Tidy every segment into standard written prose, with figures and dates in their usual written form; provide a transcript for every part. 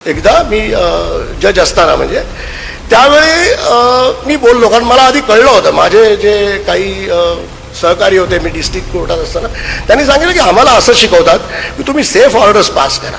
एकदा मी जज असताना म्हणजे त्यावेळी मी बोललो, कारण मला आधी कळलं होतं. माझे जे काही सहकारी होते, मी डिस्ट्रिक्ट कोर्टात असताना त्यांनी सांगितलं की आम्हाला असं शिकवतात की तुम्ही सेफ ऑर्डर्स पास करा,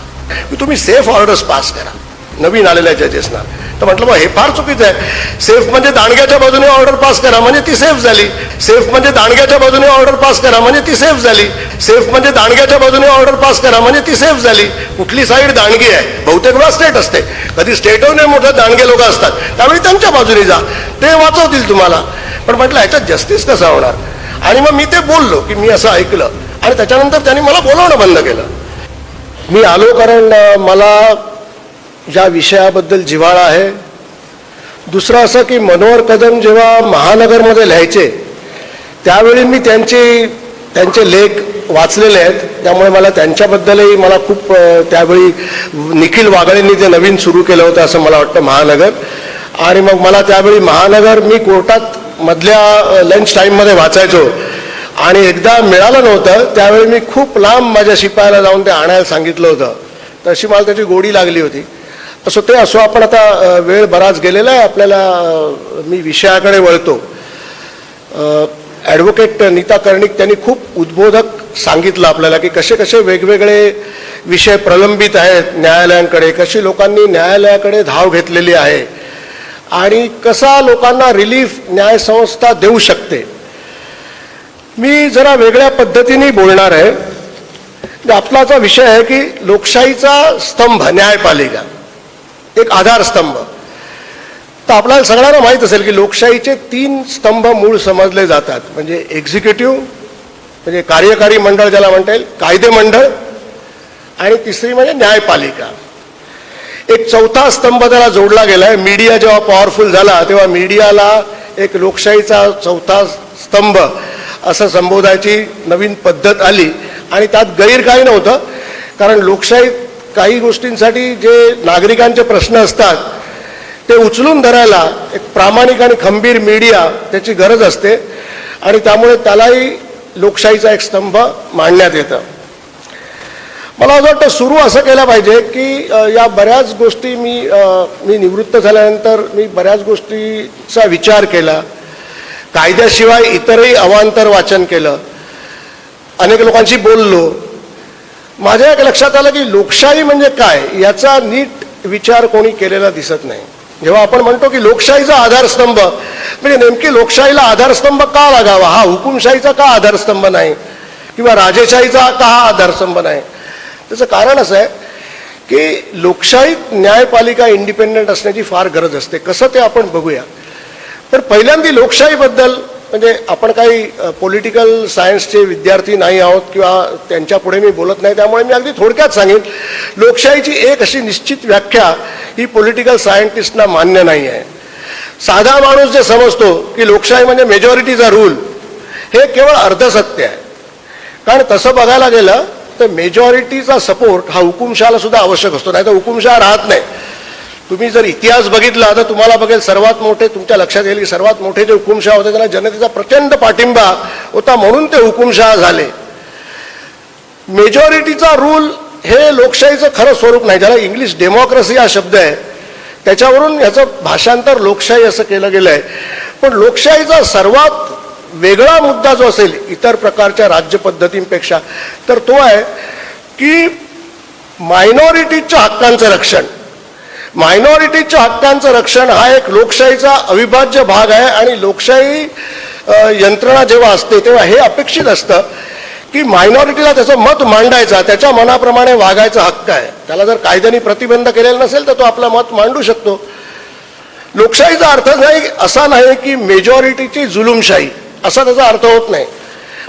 की तुम्ही सेफ ऑर्डर्स पास करा नवीन आलेल्या जजेसना. तर म्हटलं मग हे फार चुकीचं आहे. सेफ म्हणजे दांडग्याच्या बाजूने ऑर्डर पास करा म्हणजे ती सेफ झाली. सेफ म्हणजे दांडग्याच्या बाजूने ऑर्डर पास करा म्हणजे ती सेफ झाली. सेफ म्हणजे दांडग्याच्या बाजूने ऑर्डर पास करा म्हणजे ती सेफ झाली. कुठली साईड दांडगी आहे? बहुतेक वेळा स्टेट असते. कधी स्टेटवरून मोठे दांडगे लोक असतात, त्यावेळी त्यांच्या बाजूने जा, ते वाचवतील तुम्हाला. पण म्हटलं ह्याच्यात जस्टिस कसा होणार? आणि मग मी ते बोललो की मी असं ऐकलं, आणि त्याच्यानंतर त्यांनी मला बोलावणं बंद केलं. मी आलो कारण मला या विषयाबद्दल जिव्हाळा आहे. दुसरं असं की मनोहर कदम जेव्हा महानगरमध्ये लिहायचे त्यावेळी मी त्यांचे लेख वाचलेले आहेत, त्यामुळे मला त्यांच्याबद्दलही मला खूप त्यावेळी निखिल वागळेंनी ते नवीन सुरू केलं होतं असं मला वाटतं महानगर. आणि मग मला त्यावेळी महानगर मी कोर्टात मधल्या लंच टाईममध्ये वाचायचो, आणि एकदा मिळालं नव्हतं त्यावेळी मी खूप लांब माझ्या शिपायाला जाऊन ते आणायला सांगितलं होतं. तशी मला त्याची गोडी लागली होती. असो ते असो, आपण आता वेळ बराच गेलेला आहे आपल्याला. मी विषयाकडे वळतो. ॲडव्होकेट नीता कर्णिक त्यांनी खूप उद्बोधक सांगितलं आपल्याला की कसे कसे वेगवेगळे विषय प्रलंबित आहेत न्यायालयांकडे, कशी लोकांनी न्यायालयाकडे धाव घेतलेली आहे, आणि कसा लोकांना रिलीफ न्यायसंस्था देऊ शकते. मी जरा वेगळ्या पद्धतीने बोलणार आहे. आपलाचा विषय आहे की लोकशाहीचा स्तंभ न्यायपालिका, एक आधारस्तंभ. तर आपल्याला सगळ्यांना माहीत असेल की लोकशाहीचे 3 स्तंभ मूळ समजले जातात. म्हणजे एक्झिक्युटिव्ह म्हणजे कार्यकारी मंडळ ज्याला म्हणता येईल, कायदे मंडळ, आणि तिसरी म्हणजे न्यायपालिका. एक चौथा स्तंभ त्याला जोडला गेला आहे. मीडिया जेव्हा पॉवरफुल झाला तेव्हा मीडियाला एक लोकशाहीचा चौथा स्तंभ असं संबोधायची नवीन पद्धत आली, आणि त्यात गैर काही नव्हतं. कारण लोकशाहीत काही गोष्टींसाठी जे नागरिकांचे प्रश्न असतात ते उचलून धरायला एक प्रामाणिक आणि खंबीर मीडिया त्याची गरज असते, आणि त्यामुळे त्यालाही लोकशाहीचा एक स्तंभ मांडण्यात येतं. मला असं वाटतं सुरू असं केलं पाहिजे की या बऱ्याच गोष्टी मी निवृत्त झाल्यानंतर मी बऱ्याच गोष्टीचा विचार केला. कायद्याशिवाय इतरही अवांतर वाचन केलं, अनेक लोकांशी बोललो. माझ्या एक लक्षात आलं की लोकशाही म्हणजे काय याचा नीट विचार कोणी केलेला दिसत नाही. जेव्हा आपण म्हणतो की लोकशाहीचा आधारस्तंभ, म्हणजे नेमकी लोकशाहीला आधारस्तंभ का लागावा? हा हुकुमशाहीचा का आधारस्तंभ नाही, किंवा राजेशाहीचा का हा आधारस्तंभ नाही? त्याचं कारण असं आहे की लोकशाहीत न्यायपालिका इंडिपेंडंट असण्याची फार गरज असते. कसं ते आपण बघूया. तर पहिल्यांदा लोकशाहीबद्दल, म्हणजे आपण काही पॉलिटिकल सायन्सचे विद्यार्थी नाही आहोत किंवा त्यांच्या पुढे मी बोलत नाही, त्यामुळे मी अगदी थोडक्यात सांगेन. लोकशाहीची एक अशी निश्चित व्याख्या ही पॉलिटिकल सायंटिस्टना मान्य नाही आहे. साधा माणूस जे समजतो की लोकशाही म्हणजे मेजॉरिटीचा रूल, हे केवळ अर्धसत्य आहे. कारण तसं बघायला गेलं तर मेजॉरिटीचा सपोर्ट हा हुकुमशहाला सुद्धा आवश्यक असतो, नाही तर हुकुमशहा राहत नाही. तुम्ही जर इतिहास बघितला तर तुम्हाला बघेल सर्वात मोठे, तुमच्या लक्षात येईल की सर्वात मोठे जे हुकुमशहा होते त्यांना जनतेचा प्रचंड पाठिंबा होता, म्हणून ते हुकुमशहा झाले. मेजॉरिटीचा रूल हे लोकशाहीचं खरं स्वरूप नाही. ज्याला इंग्लिश डेमोक्रेसी हा शब्द आहे त्याच्यावरून याचं भाषांतर लोकशाही असं केलं गेलं आहे. पण लोकशाहीचा सर्वात वेगळा मुद्दा जो असेल इतर प्रकारच्या राज्य पद्धतींपेक्षा, तर तो आहे की मायनॉरिटीच्या हक्कांचं रक्षण. मायनॉरिटीच्या हक्कांचं रक्षण हा एक लोकशाहीचा अविभाज्य भाग आहे. आणि लोकशाही यंत्रणा जेव्हा असते तेव्हा हे अपेक्षित असतं की मायनॉरिटीला त्याचं मत मांडायचा, त्याच्या मनाप्रमाणे वागायचा हक्क आहे. त्याला जर कायद्याने प्रतिबंध केलेला नसेल तर तो आपलं मत मांडू शकतो. लोकशाहीचा अर्थ नाही असा नाही की मेजॉरिटीची जुलुमशाही, असा त्याचा अर्थ होत नाही.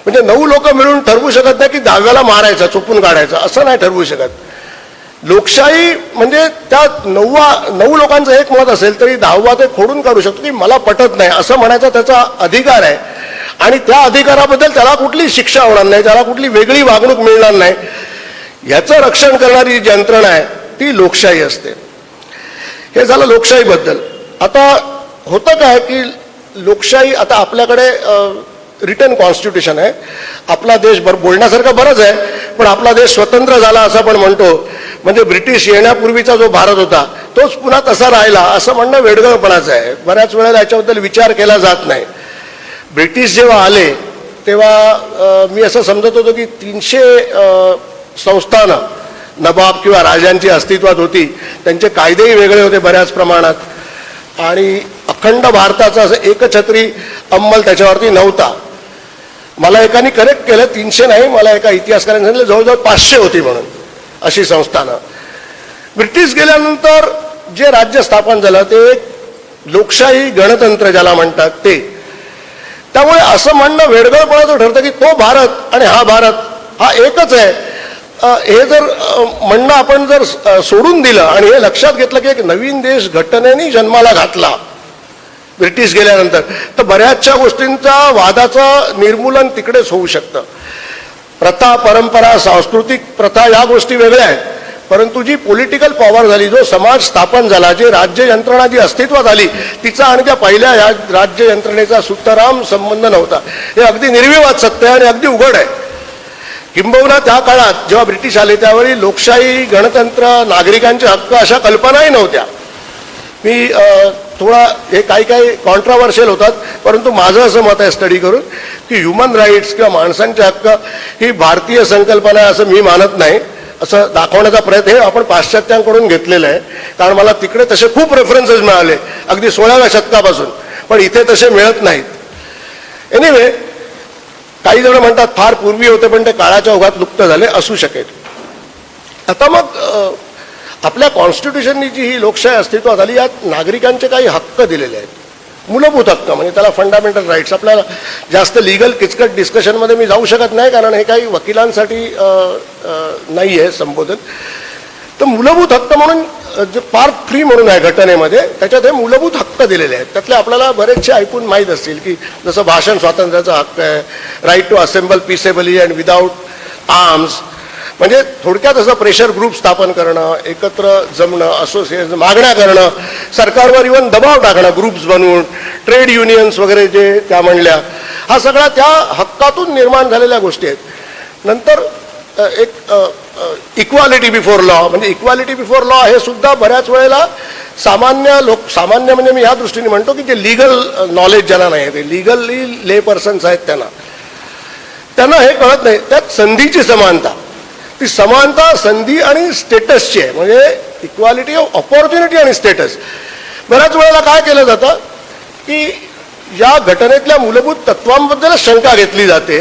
म्हणजे 9 लोक मिळून ठरवू शकत नाही की 10व्याला मारायचं, चोपून काढायचं, असं नाही ठरवू शकत. लोकशाही म्हणजे त्या 9 लोकांचं एक मत असेल तरी 10वा ते खोडून काढू शकतो की मला पटत नाही असं म्हणायचा त्याचा अधिकार आहे. आणि त्या अधिकाराबद्दल त्याला कुठली शिक्षा होणार नाही, त्याला कुठली वेगळी वागणूक मिळणार नाही. याचं रक्षण करणारी जी यंत्रणा आहे ती लोकशाही असते. हे झालं लोकशाहीबद्दल. आता होतं काय की लोकशाही, आता आपल्याकडे रिटन कॉन्स्टिट्यूशन आहे. आपला देश बोलण्यासारखं बरंच आहे, पण आपला देश स्वतंत्र झाला असं आपण म्हणतो, म्हणजे ब्रिटिश येण्यापूर्वीचा जो भारत होता तोच पुन्हा तसा राहिला असं म्हणणं वेडगळपणाचं आहे. बऱ्याच वेळेला याच्याबद्दल विचार केला जात नाही. ब्रिटिश जेव्हा आले तेव्हा मी असं समजत होतो की 300 संस्थानं नवाब किंवा राजांची अस्तित्वात होती. त्यांचे कायदेही वेगळे होते बऱ्याच प्रमाणात, आणि अखंड भारताचा असं एकछत्री अंमल त्याच्यावरती नव्हता. मला एकाने करेक्ट केलं, 300 नाही, मला एका इतिहासकाराने सांगितलं जवळजवळ 500 होती म्हणून अशी संस्थानं. ब्रिटिश गेल्यानंतर जे राज्य स्थापन झालं ते लोकशाही गणतंत्र ज्याला म्हणतात ते. त्यामुळे असं म्हणणं वेडगळपणाचं ठरतं की तो भारत आणि हा भारत हा एकच आहे. हे जर म्हणणं आपण जर सोडून दिलं आणि हे लक्षात घेतलं की एक नवीन देश घटनेने जन्माला घातला ब्रिटिश गेल्यानंतर, तर बऱ्याचशा गोष्टींचा वादाचं निर्मूलन तिकडेच होऊ शकतं. प्रथा, परंपरा, सांस्कृतिक प्रथा या गोष्टी वेगळ्या आहेत, परंतु जी पॉलिटिकल पॉवर झाली, जो समाज स्थापन झाला, जे राज्य यंत्रणा जी अस्तित्वात आली, तिचा आणि त्या पहिल्या या राज्य यंत्रणेचा सुतराम संबंध नव्हता. हे अगदी निर्विवाद सत्य आहे आणि अगदी उघड आहे. किंबहुना त्या काळात जेव्हा ब्रिटिश आले त्यावेळी लोकशाही, गणतंत्र, नागरिकांचे हक्क अशा कल्पनाही नव्हत्या. मी थोडा हे काही कॉन्ट्राव्हर्शियल होतात, परंतु माझं असं मत आहे स्टडी करून की ह्युमन राईट्स किंवा माणसांचे हक्क ही भारतीय संकल्पना आहे असं मी मानत नाही. असं दाखवण्याचा प्रयत्न हे आपण पाश्चात्यांकडून घेतलेलं आहे, कारण मला तिकडे तसे खूप रेफरन्सेस मिळाले अगदी 16व्या शतकापासून, पण इथे तसे मिळत नाहीत. एनिवे, काही जण म्हणतात फार पूर्वी होते पण ते काळाच्या ओघात लुप्त झाले, असू शकेल. आता मग आपल्या कॉन्स्टिट्यूशननी जी ही लोकशाही अस्तित्वात आली, यात नागरिकांचे काही हक्क दिलेले आहेत, मूलभूत हक्क, म्हणजे त्याला फंडामेंटल राईट्स. आपल्याला जास्त लिगल किचकट डिस्कशनमध्ये मी जाऊ शकत नाही, कारण हे काही वकिलांसाठी नाही आहे संबोधन. तर मूलभूत हक्क म्हणून जे पार्ट 3 म्हणून आहे घटनेमध्ये, त्याच्यात हे मूलभूत हक्क दिलेले आहेत. त्यातले आपल्याला बरेचसे ऐकून माहीत असतील की जसं भाषण स्वातंत्र्याचा हक्क आहे, right to assemble peaceably and without arms, म्हणजे थोडक्यात असं प्रेशर ग्रुप स्थापन करणं, एकत्र जमणं, असोसिएशन, मागण्या करणं, सरकारवर इव्हन दबाव टाकणं ग्रुप्स बनवून, ट्रेड युनियन्स वगैरे जे त्या म्हणल्या, हा सगळा त्या हक्कातून निर्माण झालेल्या गोष्टी आहेत. नंतर एक इक्वालिटी बिफोर लॉ, म्हणजे इक्वालिटी बिफोर लॉ हे सुद्धा बऱ्याच वेळेला सामान्य म्हणजे मी या दृष्टीने म्हणतो की जे लिगल नॉलेज ज्यांना नाही आहे, ते लिगली ले पर्सन्स आहेत, त्यांना हे कळत नाही. त्यात संधीची समानता, ती समानता संधी आणि स्टेटसची आहे, म्हणजे इक्वालिटी ऑफ ऑपॉर्च्युनिटी आणि स्टेटस. बऱ्याच वेळेला काय केलं जातं की या घटनेतल्या मूलभूत तत्वांबद्दल शंका घेतली जाते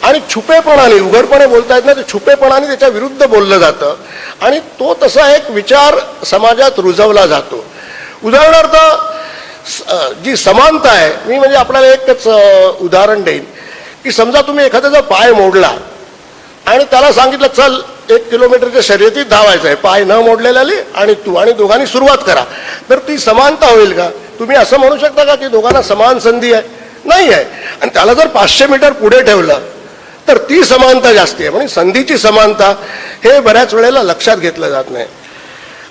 आणि छुपेपणाने, उघडपणे बोलता येत नाही, छुपेपणाने त्याच्या विरुद्ध बोललं जातं आणि तो तसा एक विचार समाजात रुजवला जातो. उदाहरणार्थ जी समानता आहे, मी म्हणजे आपल्याला एकच उदाहरण देईन की समजा तुम्ही एखाद्याचा पाय मोडला आणि त्याला सांगितलं चल 1 किलोमीटरच्या शर्यतीत धावायचं आहे, पाय न मोडलेल्याले आणि तू, आणि दोघांनी सुरुवात करा, तर ती समानता होईल का? तुम्ही असं म्हणू शकता का की दोघांना समान संधी आहे? नाही आहे. आणि त्याला जर 500 मीटर पुढे ठेवलं तर ती समानता जास्ती आहे. म्हणजे संधीची समानता हे बऱ्याच वेळेला लक्षात घेतलं जात नाही.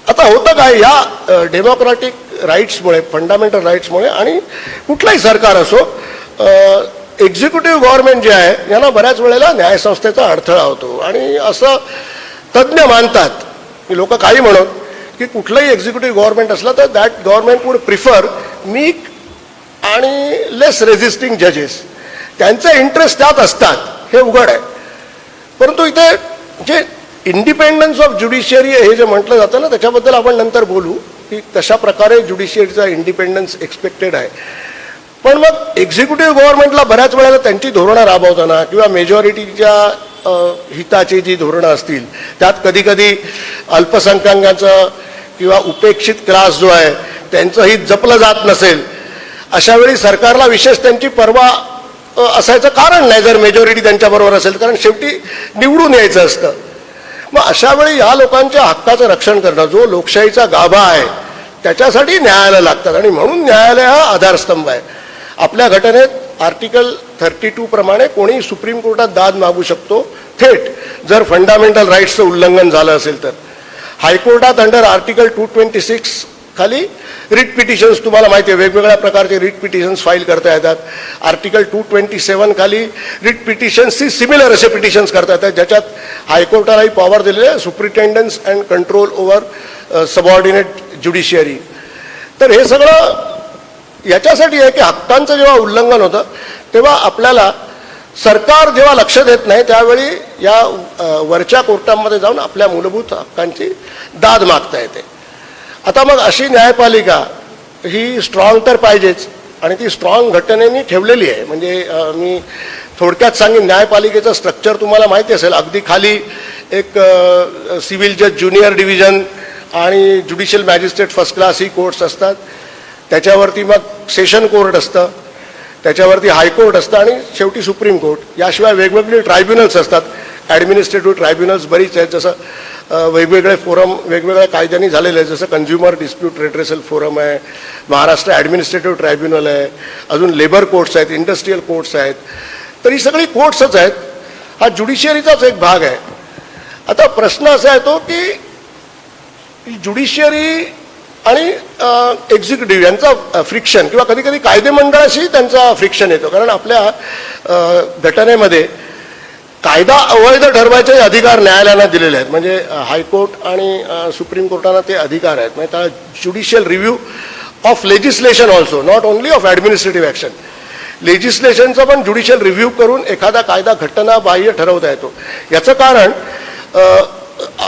आता होतं काय, या डेमोक्रॅटिक राईट्समुळे, फंडामेंटल राईट्समुळे, आणि कुठलाही सरकार असो, एक्झिक्युटिव्ह गव्हर्नमेंट जे आहे यांना बऱ्याच वेळेला न्यायसंस्थेचा अडथळा होतो. आणि असं तज्ज्ञ मानतात की लोक काही म्हणत की कुठलंही एक्झिक्युटिव्ह गव्हर्नमेंट असलं तर that government would prefer meek आणि लेस रेझिस्टिंग जजेस. त्यांचे इंटरेस्ट त्यात असतात, हे उघड आहे. परंतु इथे जे इंडिपेंडन्स ऑफ ज्युडिशियरी हे जे म्हटलं जातं ना, त्याच्याबद्दल आपण नंतर बोलू की कशा प्रकारे ज्युडिशियरीचा इंडिपेंडन्स एक्सपेक्टेड आहे. पण मग एक्झिक्युटिव्ह गव्हर्नमेंटला बऱ्याच वेळेला त्यांची धोरणं राबवताना किंवा मेजॉरिटीच्या हिताची जी धोरणं असतील त्यात कधी कधी अल्पसंख्याकांचं किंवा उपेक्षित क्लास जो आहे त्यांचं हित जपलं जात नसेल, अशा वेळी सरकारला विशेष त्यांची पर्वा असायचं कारण नाही जर मेजॉरिटी त्यांच्याबरोबर असेल, कारण शेवटी निवडून यायचं असतं. मग अशा वेळी या लोकांच्या हक्काचं रक्षण करणं, जो लोकशाहीचा गाभा आहे, त्याच्यासाठी न्यायालय लागतात आणि म्हणून न्यायालय हा आधारस्तंभ आहे. आपल्या घटनेत आर्टिकल 32 प्रमाणे कोणी सुप्रीम कोर्टात दाद मागू शकतो थेट, जर फंडामेंटल राईट्सचं उल्लंघन झालं असेल तर. हायकोर्टात अंडर आर्टिकल 226 खाली रिट पिटिशन्स तुम्हाला माहिती आहे, वेगवेगळ्या प्रकारचे रिट पिटिशन्स फाईल करता येतात. आर्टिकल 227 खाली रिट पिटिशन्सची सिमिलर असे पिटिशन्स करता येतात, ज्याच्यात हायकोर्टालाही पॉवर दिलेले आहे, superintendence and control over subordinate judiciary. तर हे सगळं याच्यासाठी आहे की हक्कांचं जेव्हा उल्लंघन होतं तेव्हा आपल्याला सरकार जेव्हा लक्ष देत नाही त्यावेळी या वरच्या कोर्टामध्ये जाऊन आपल्या मूलभूत हक्कांची दाद मागता येते. आता मग अशी न्यायपालिका ही स्ट्रॉंग तर पाहिजेच, आणि ती स्ट्रॉंग घटनेने ठेवलेली आहे. म्हणजे मी थोडक्यात सांगेन, न्यायपालिकेचं स्ट्रक्चर तुम्हाला माहिती असेल. अगदी खाली एक सिव्हिल जज ज्युनियर डिव्हिजन आणि ज्युडिशियल मॅजिस्ट्रेट फर्स्ट क्लास ही कोर्ट्स असतात. त्याच्यावरती मग सेशन कोर्ट असतं, त्याच्यावरती हायकोर्ट असतं आणि शेवटी सुप्रीम कोर्ट. याशिवाय वेगवेगळे ट्रायब्युनल्स असतात, ॲडमिनिस्ट्रेटिव्ह ट्रायब्युनल्स बरीच आहेत. जसं वेगवेगळे फोरम वेगवेगळ्या कायद्यांनी झालेले आहेत, जसं कन्झ्युमर डिस्प्यूट रेड्रेसल फोरम आहे, महाराष्ट्र ॲडमिनिस्ट्रेटिव्ह ट्रायब्युनल आहे, अजून लेबर कोर्ट्स आहेत, इंडस्ट्रीयल कोर्ट्स आहेत. तर ही सगळी कोर्ट्सच आहेत. हा ज्युडिशियरीचाच एक भाग आहे. आता प्रश्न असा येतो की ज्युडिशियरी आणि एक्झिक्युटिव्ह यांचा फ्रिक्शन किंवा कधी कधी कायदेमंडळाशी त्यांचा फ्रिक्शन येतो. कारण आपल्या घटनेमध्ये कायदा अवैध ठरवायचे अधिकार न्यायालयाला दिलेले आहेत. म्हणजे हायकोर्ट आणि सुप्रीम कोर्टाला ते अधिकार आहेत. म्हणजे त्याला judicial review of legislation also, not only of administrative action. लेजिस्लेशनचा पण ज्युडिशियल रिव्ह्यू करून एखादा कायदा घटनाबाह्य ठरवता येतो. याचं कारण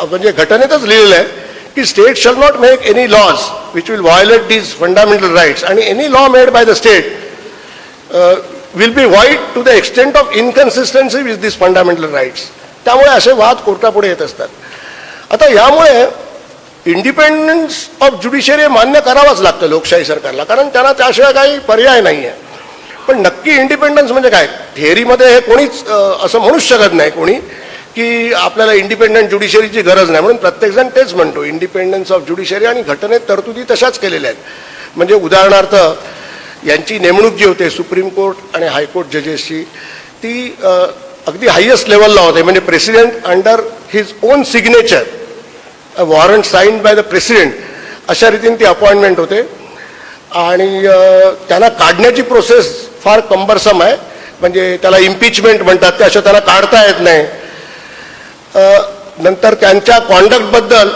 म्हणजे घटनेतच लिहिलेलं आहे की state shall not make any laws which will violate these fundamental rights, आणि any law made by the state will be void to the extent of inconsistency with these fundamental rights. त्यामुळे असे वाद कोर्टापुढे येत असतात. आता यामुळे इंडिपेंडन्स ऑफ ज्युडिशियरी मान्य करावंच लागतं लोकशाही सरकारला, कारण त्यांना त्याशिवाय काही पर्याय नाही आहे. पण नक्की इंडिपेंडन्स म्हणजे काय? थिअरीमध्ये हे कोणीच असं म्हणूच शकत नाही कोणी की आपल्याला इंडिपेंडंट ज्युडिशियरीची गरज नाही, म्हणून प्रत्येकजण तेच म्हणतो इंडिपेंडन्स ऑफ ज्युडिशियरी, आणि घटनेत तरतुदी तशाच केलेल्या आहेत. म्हणजे उदाहरणार्थ यांची नेमणूक जी होते सुप्रीम कोर्ट आणि हायकोर्ट जजेसची, ती अगदी हायेस्ट लेवलला होते. म्हणजे president under his own signature, warrant signed by the president, अशा रीतीने ती अपॉइंटमेंट होते. आणि त्यांना काढण्याची प्रोसेस फार कंबरसम आहे. म्हणजे त्याला इम्पिचमेंट म्हणतात, ते अशा त्यांना काढता येत नाही. नंतर त्यांच्या कॉन्डक्टबद्दल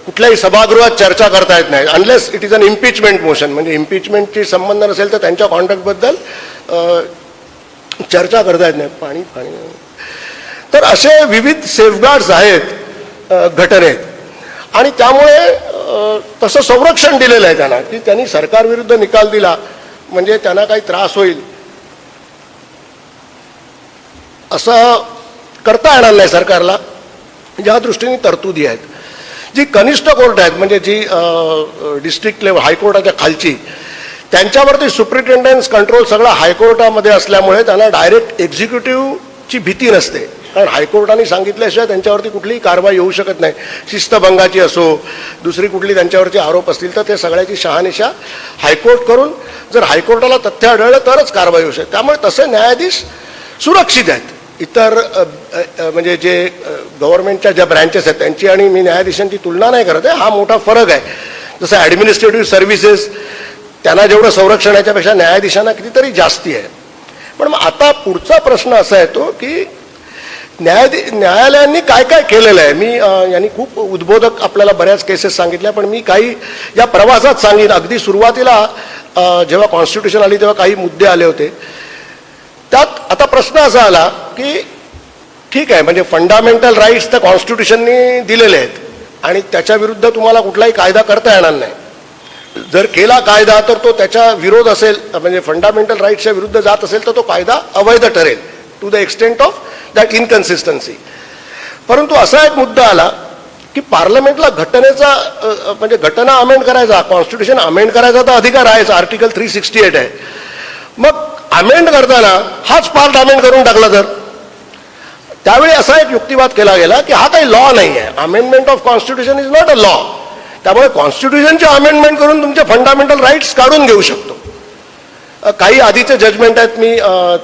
कुठल्याही सभागृहात चर्चा करता येत नाही unless it is an impeachment motion. म्हणजे इम्पिचमेंटची संबंध नसेल तर त्यांच्या कॉन्डक्टबद्दल चर्चा करता येत नाही. पाणी. तर असे विविध सेफगार्ड्स आहेत घटनेत, आणि त्यामुळे तसं संरक्षण दिलेलं आहे त्यांना की त्यांनी सरकारविरुद्ध निकाल दिला म्हणजे त्यांना काही त्रास होईल असं करता येणार नाही सरकारला. ज्या दृष्टीने तरतुदी आहेत. जी कनिष्ठ कोर्ट आहेत म्हणजे जी डिस्ट्रिक्ट लेवल हायकोर्टाच्या खालची, त्यांच्यावरती सुप्रिटेंडन्स कंट्रोल सगळं हायकोर्टामध्ये असल्यामुळे त्यांना डायरेक्ट एक्झिक्युटिव्हची भीती नसते. कारण हायकोर्टाने सांगितल्याशिवाय त्यांच्यावरती कुठलीही कारवाई येऊ शकत नाही. शिस्तभंगाची असो, दुसरी कुठली त्यांच्यावरची आरोप असतील तर ते सगळ्याची शहानिशा हायकोर्ट करून, जर हायकोर्टाला तथ्य आढळलं तरच कारवाई होऊ शकते. त्यामुळे तसे न्यायाधीश सुरक्षित आहेत. इतर म्हणजे जे गव्हर्नमेंटच्या ज्या ब्रँचेस आहेत त्यांची आणि मी न्यायाधीशांची तुलना नाही करत आहे, हा मोठा फरक आहे. जसं ॲडमिनिस्ट्रेटिव्ह सर्व्हिसेस त्यांना जेवढं संरक्षण याच्यापेक्षा न्यायाधीशांना कितीतरी जास्ती आहे. पण मग आता पुढचा प्रश्न असा येतो की न्यायालयांनी काय काय केलेलं आहे. मी यांनी खूप उद्बोधक आपल्याला बऱ्याच केसेस सांगितल्या, पण मी काही या प्रवासात सांगेन. अगदी सुरुवातीला जेव्हा कॉन्स्टिट्यूशन आली तेव्हा काही मुद्दे आले होते. त्यात आता प्रश्न असा आला की ठीक आहे, म्हणजे फंडामेंटल राईट्स तर कॉन्स्टिट्यूशननी दिलेले आहेत आणि त्याच्याविरुद्ध तुम्हाला कुठलाही कायदा करता येणार नाही. जर केला कायदा तर तो त्याच्या विरोध असेल, म्हणजे फंडामेंटल राईट्सच्या विरुद्ध जात असेल तर तो कायदा अवैध ठरेल to the extent of that inconsistency. परंतु असा एक मुद्दा आला की पार्लमेंटला घटनेचा म्हणजे घटना अमेंड करायचा, कॉन्स्टिट्यूशन अमेंड करायचा तर अधिकार आहेच, आर्टिकल 368 आहे. मग अमेंड करताना हाच पार्ट अमेंड करून टाकला तर त्यावेळी असा एक युक्तिवाद केला गेला की हा काही लॉ नाही आहे. Amendment of constitution is not a law. त्यामुळे कॉन्स्टिट्यूशनचे अमेंडमेंट करून तुमचे फंडामेंटल राईट्स काढून घेऊ शकतो. काही आधीचे जजमेंट आहेत, मी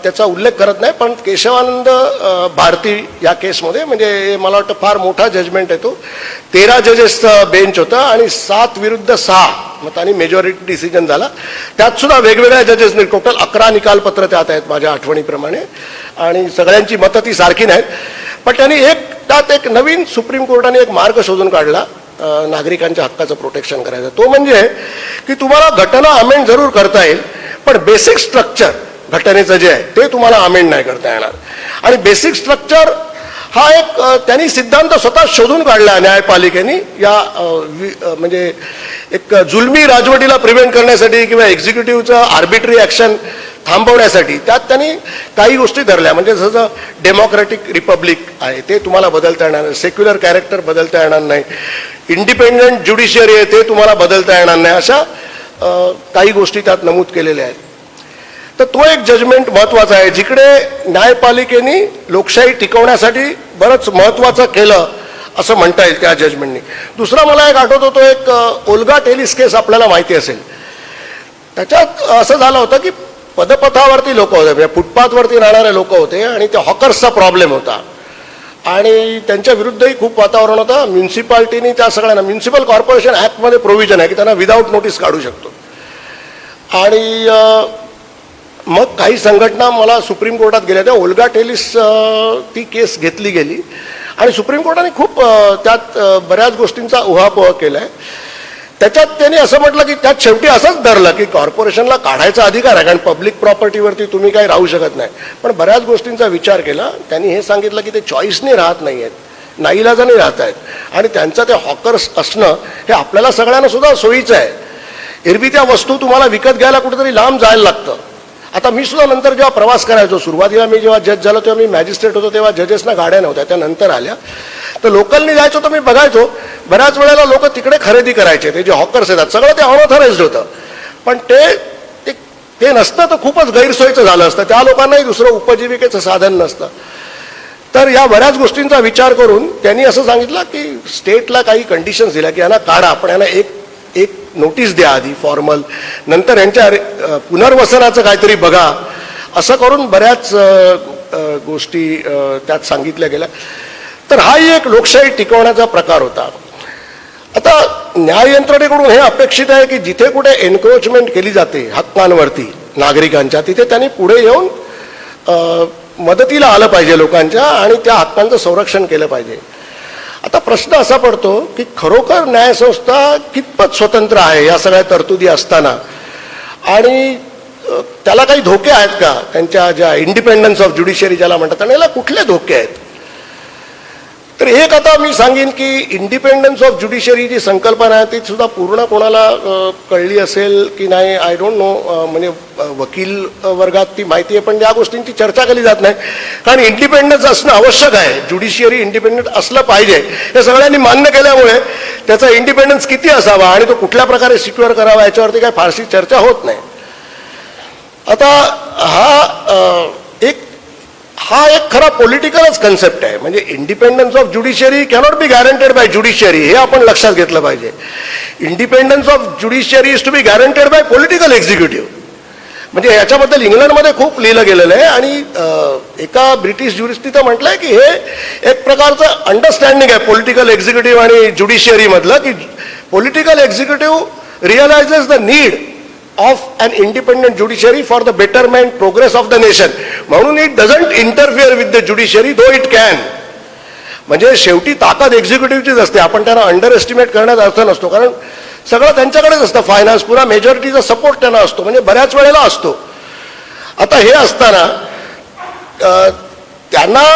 त्याचा उल्लेख करत नाही, पण केशवानंद भारती या केसमध्ये म्हणजे मला वाटतं फार मोठा जजमेंट आहे तो. 13 जजेसचा बेंच होता आणि 7-6 मतांनी मेजॉरिटी डिसिजन झाला. त्यात सुद्धा वेगवेगळ्या जजेसनी टोटल 11 निकालपत्र त्यात आहेत माझ्या आठवणीप्रमाणे, आणि सगळ्यांची मतं ती सारखी नाहीत. पण त्यांनी त्यात एक नवीन सुप्रीम कोर्टाने एक मार्ग शोधून काढला नागरिकांच्या हक्काचं प्रोटेक्शन करायचं. तो म्हणजे की तुम्हाला घटना अमेंड जरूर करता येईल, पण बेसिक स्ट्रक्चर घटनेचं जे आहे ते तुम्हाला अमेंड नाही करता येणार. आणि बेसिक स्ट्रक्चर हा एक त्यांनी सिद्धांत स्वतः शोधून काढला न्यायपालिकेने या म्हणजे एक जुलमी राजवटीला प्रिव्हेंट करण्यासाठी किंवा एक्झिक्युटिव्हचं आर्बिट्री ॲक्शन थांबवण्यासाठी. त्यात त्यांनी काही गोष्टी धरल्या, म्हणजे जसं डेमोक्रॅटिक रिपब्लिक आहे ते तुम्हाला बदलता येणार नाही, सेक्युलर कॅरेक्टर बदलता येणार नाही, इंडिपेंडंट ज्युडिशियरी आहे ते तुम्हाला बदलता येणार नाही, अशा काही गोष्टी त्यात नमूद केलेल्या आहेत. तर तो एक जजमेंट महत्त्वाचा आहे, जिकडे न्यायपालिकेने लोकशाही टिकवण्यासाठी बरंच महत्त्वाचं केलं असं म्हणता येईल त्या जजमेंटनी. दुसरा मला एक आठवतो, तो एक ओल्गा टेलिस केस आपल्याला माहिती असेल. त्याच्यात असं झालं होतं की पदपथावरती लोक होते, म्हणजे फुटपाथवरती राहणारे लोक होते आणि त्या हॉकर्सचा प्रॉब्लेम होता आणि त्यांच्या विरुद्धही खूप वातावरण होतं. म्युन्सिपाल्टीनी त्या सगळ्यांना, म्युन्सिपल कॉर्पोरेशन ॲक्टमध्ये प्रोव्हिजन आहे की त्यांना विदाऊट नोटीस काढू शकतो. आणि मग काही संघटना मला सुप्रीम कोर्टात गेल्या, त्या ओल्गा टेलिस ती केस घेतली गेली आणि सुप्रीम कोर्टाने खूप त्यात बऱ्याच गोष्टींचा उहापोह केला आहे. त्याच्यात त्यांनी असं म्हटलं की त्यात शेवटी असंच धरलं की कॉर्पोरेशनला काढायचा अधिकार आहे, कारण पब्लिक प्रॉपर्टीवरती तुम्ही काही राहू शकत नाही. पण बऱ्याच गोष्टींचा विचार केला. त्यांनी हे सांगितलं की ते चॉईसने राहत नाही आहेत, नाईलाजाने राहत आहेत, आणि त्यांचं ते हॉकर्स असणं हे आपल्याला सगळ्यांना सुद्धा सोयीचं आहे. एरवी त्या वस्तू तुम्हाला विकत घ्यायला कुठेतरी लांब जायला लागतं. आता मी सुद्धा नंतर जेव्हा प्रवास करायचो, सुरुवातीला मी जेव्हा जज झालो तेव्हा मी मॅजिस्ट्रेट होतो, तेव्हा जजेसना गाड्या नव्हत्या, त्या नंतर आल्या. तर लोकलनी जायचो तर मी बघायचो बऱ्याच वेळेला लोक तिकडे खरेदी करायचे, ते जे हॉकर्स येतात सगळं ते अनऑथराइज्ड होतं. पण ते नसतं तर खूपच गैरसोयीचं झालं असतं, त्या लोकांनाही दुसरं उपजीविकेचं साधन नसतं. तर या बऱ्याच गोष्टींचा विचार करून त्यांनी असं सांगितलं की स्टेटला काही कंडिशन्स दिल्या की यांना काढा, आपण यांना एक नोटीस द्या आधी फॉर्मल, नंतर यांच्या पुनर्वसनाचं काहीतरी बघा, असं करून बऱ्याच गोष्टी त्यात सांगितल्या गेल्या. तर हाही एक लोकशाही टिकवण्याचा प्रकार होता. आता न्याय यंत्रणेकडून हे अपेक्षित आहे की जिथे कुठे एन्क्रोचमेंट केली जाते हक्कांवरती नागरिकांच्या, तिथे त्यांनी पुढे येऊन मदतीला आलं पाहिजे लोकांच्या आणि त्या हक्कांचं संरक्षण केलं पाहिजे. आता प्रश्न असा पडतो की खरोखर न्यायसंस्था कितपत स्वतंत्र आहे या सगळ्या तरतुदी असताना, आणि त्याला काही धोके आहेत का, त्यांच्या ज्या इंडिपेंडन्स ऑफ ज्युडिशियरी ज्याला म्हणतात, आणि याला कुठले धोके आहेत. तर एक आता मी सांगेन की इंडिपेंडन्स ऑफ ज्युडिशियरी जी संकल्पना आहे ती सुद्धा पूर्ण कोणाला कळली असेल की नाही आय डोंट नो, म्हणजे वकील वर्गात ती माहिती आहे पण या गोष्टींची चर्चा केली जात नाही. कारण इंडिपेंडन्स असणं आवश्यक आहे, ज्युडिशियरी इंडिपेंडंट असलं पाहिजे, हे सगळ्यांनी मान्य केल्यामुळे त्याचा इंडिपेंडन्स किती असावा आणि तो कुठल्या प्रकारे सिक्युअर करावा याच्यावरती काही फारशी चर्चा होत नाही. आता हा एक खरा पॉलिटिकलच कन्सेप्ट आहे. म्हणजे independence of judiciary cannot be guaranteed by judiciary, हे आपण लक्षात घेतलं पाहिजे. Independence of judiciary is to be guaranteed by political executive. म्हणजे याच्याबद्दल इंग्लंडमध्ये खूप लिहिलं गेलेलं आहे आणि एका ब्रिटिश ज्युरिस्टनी तर म्हटलंय की हे एक प्रकारचं अंडरस्टँडिंग आहे पॉलिटिकल एक्झिक्युटिव्ह आणि ज्युडिशियरीमधलं, की political executive realises the need of an independent judiciary for the betterment progress of the nation. म्हणून it doesn't interfere with the judiciary though it can. म्हणजे शेवटी ताकद एक्झिक्युटिव्हचीच असते, आपण त्यांना अंडर एस्टिमेट करण्याचा अर्थ नसतो, कारण सगळं त्यांच्याकडेच असतं, फायनान्स पुरा मेजॉरिटीचा सपोर्ट त्यांना असतो, म्हणजे बऱ्याच वेळेला असतो. आता हे असताना त्यांना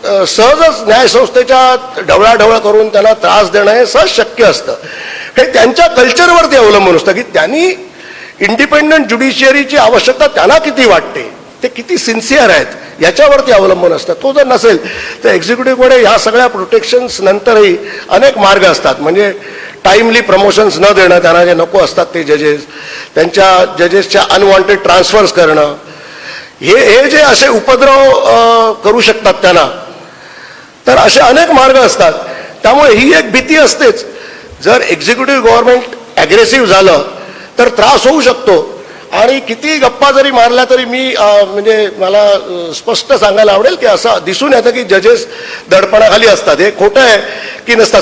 सहजच न्यायसंस्थेच्या ढवळाढवळ करून त्यांना त्रास देणं हे सहज शक्य असतं. हे त्यांच्या कल्चरवरती अवलंबून असतं की त्यांनी इंडिपेंडंट ज्युडिशियरीची आवश्यकता त्यांना किती वाटते, ते किती सिन्सिअर आहेत याच्यावरती अवलंबून असतं. तो जर नसेल तर एक्झिक्युटिव्हकडे ह्या सगळ्या प्रोटेक्शन्स नंतरही अनेक मार्ग असतात. म्हणजे टाईमली प्रमोशन्स न देणं, त्यांना जे नको असतात ते जजेस, त्यांच्या जजेसच्या अनवॉन्टेड ट्रान्सफर्स करणं, हे जे असे उपद्रव करू शकतात त्यांना, तर असे अनेक मार्ग असतात. त्यामुळे ही एक भीती असतेच, जर एक्झिक्युटिव्ह गव्हर्नमेंट ॲग्रेसिव्ह झालं तर त्रास होऊ शकतो आणि किती गप्पा जरी मारल्या तरी मी म्हणजे मला स्पष्ट सांगायला आवडेल की असं दिसून येतं की जजेस दडपणाखाली असतात. हे खोटं आहे की नसतात,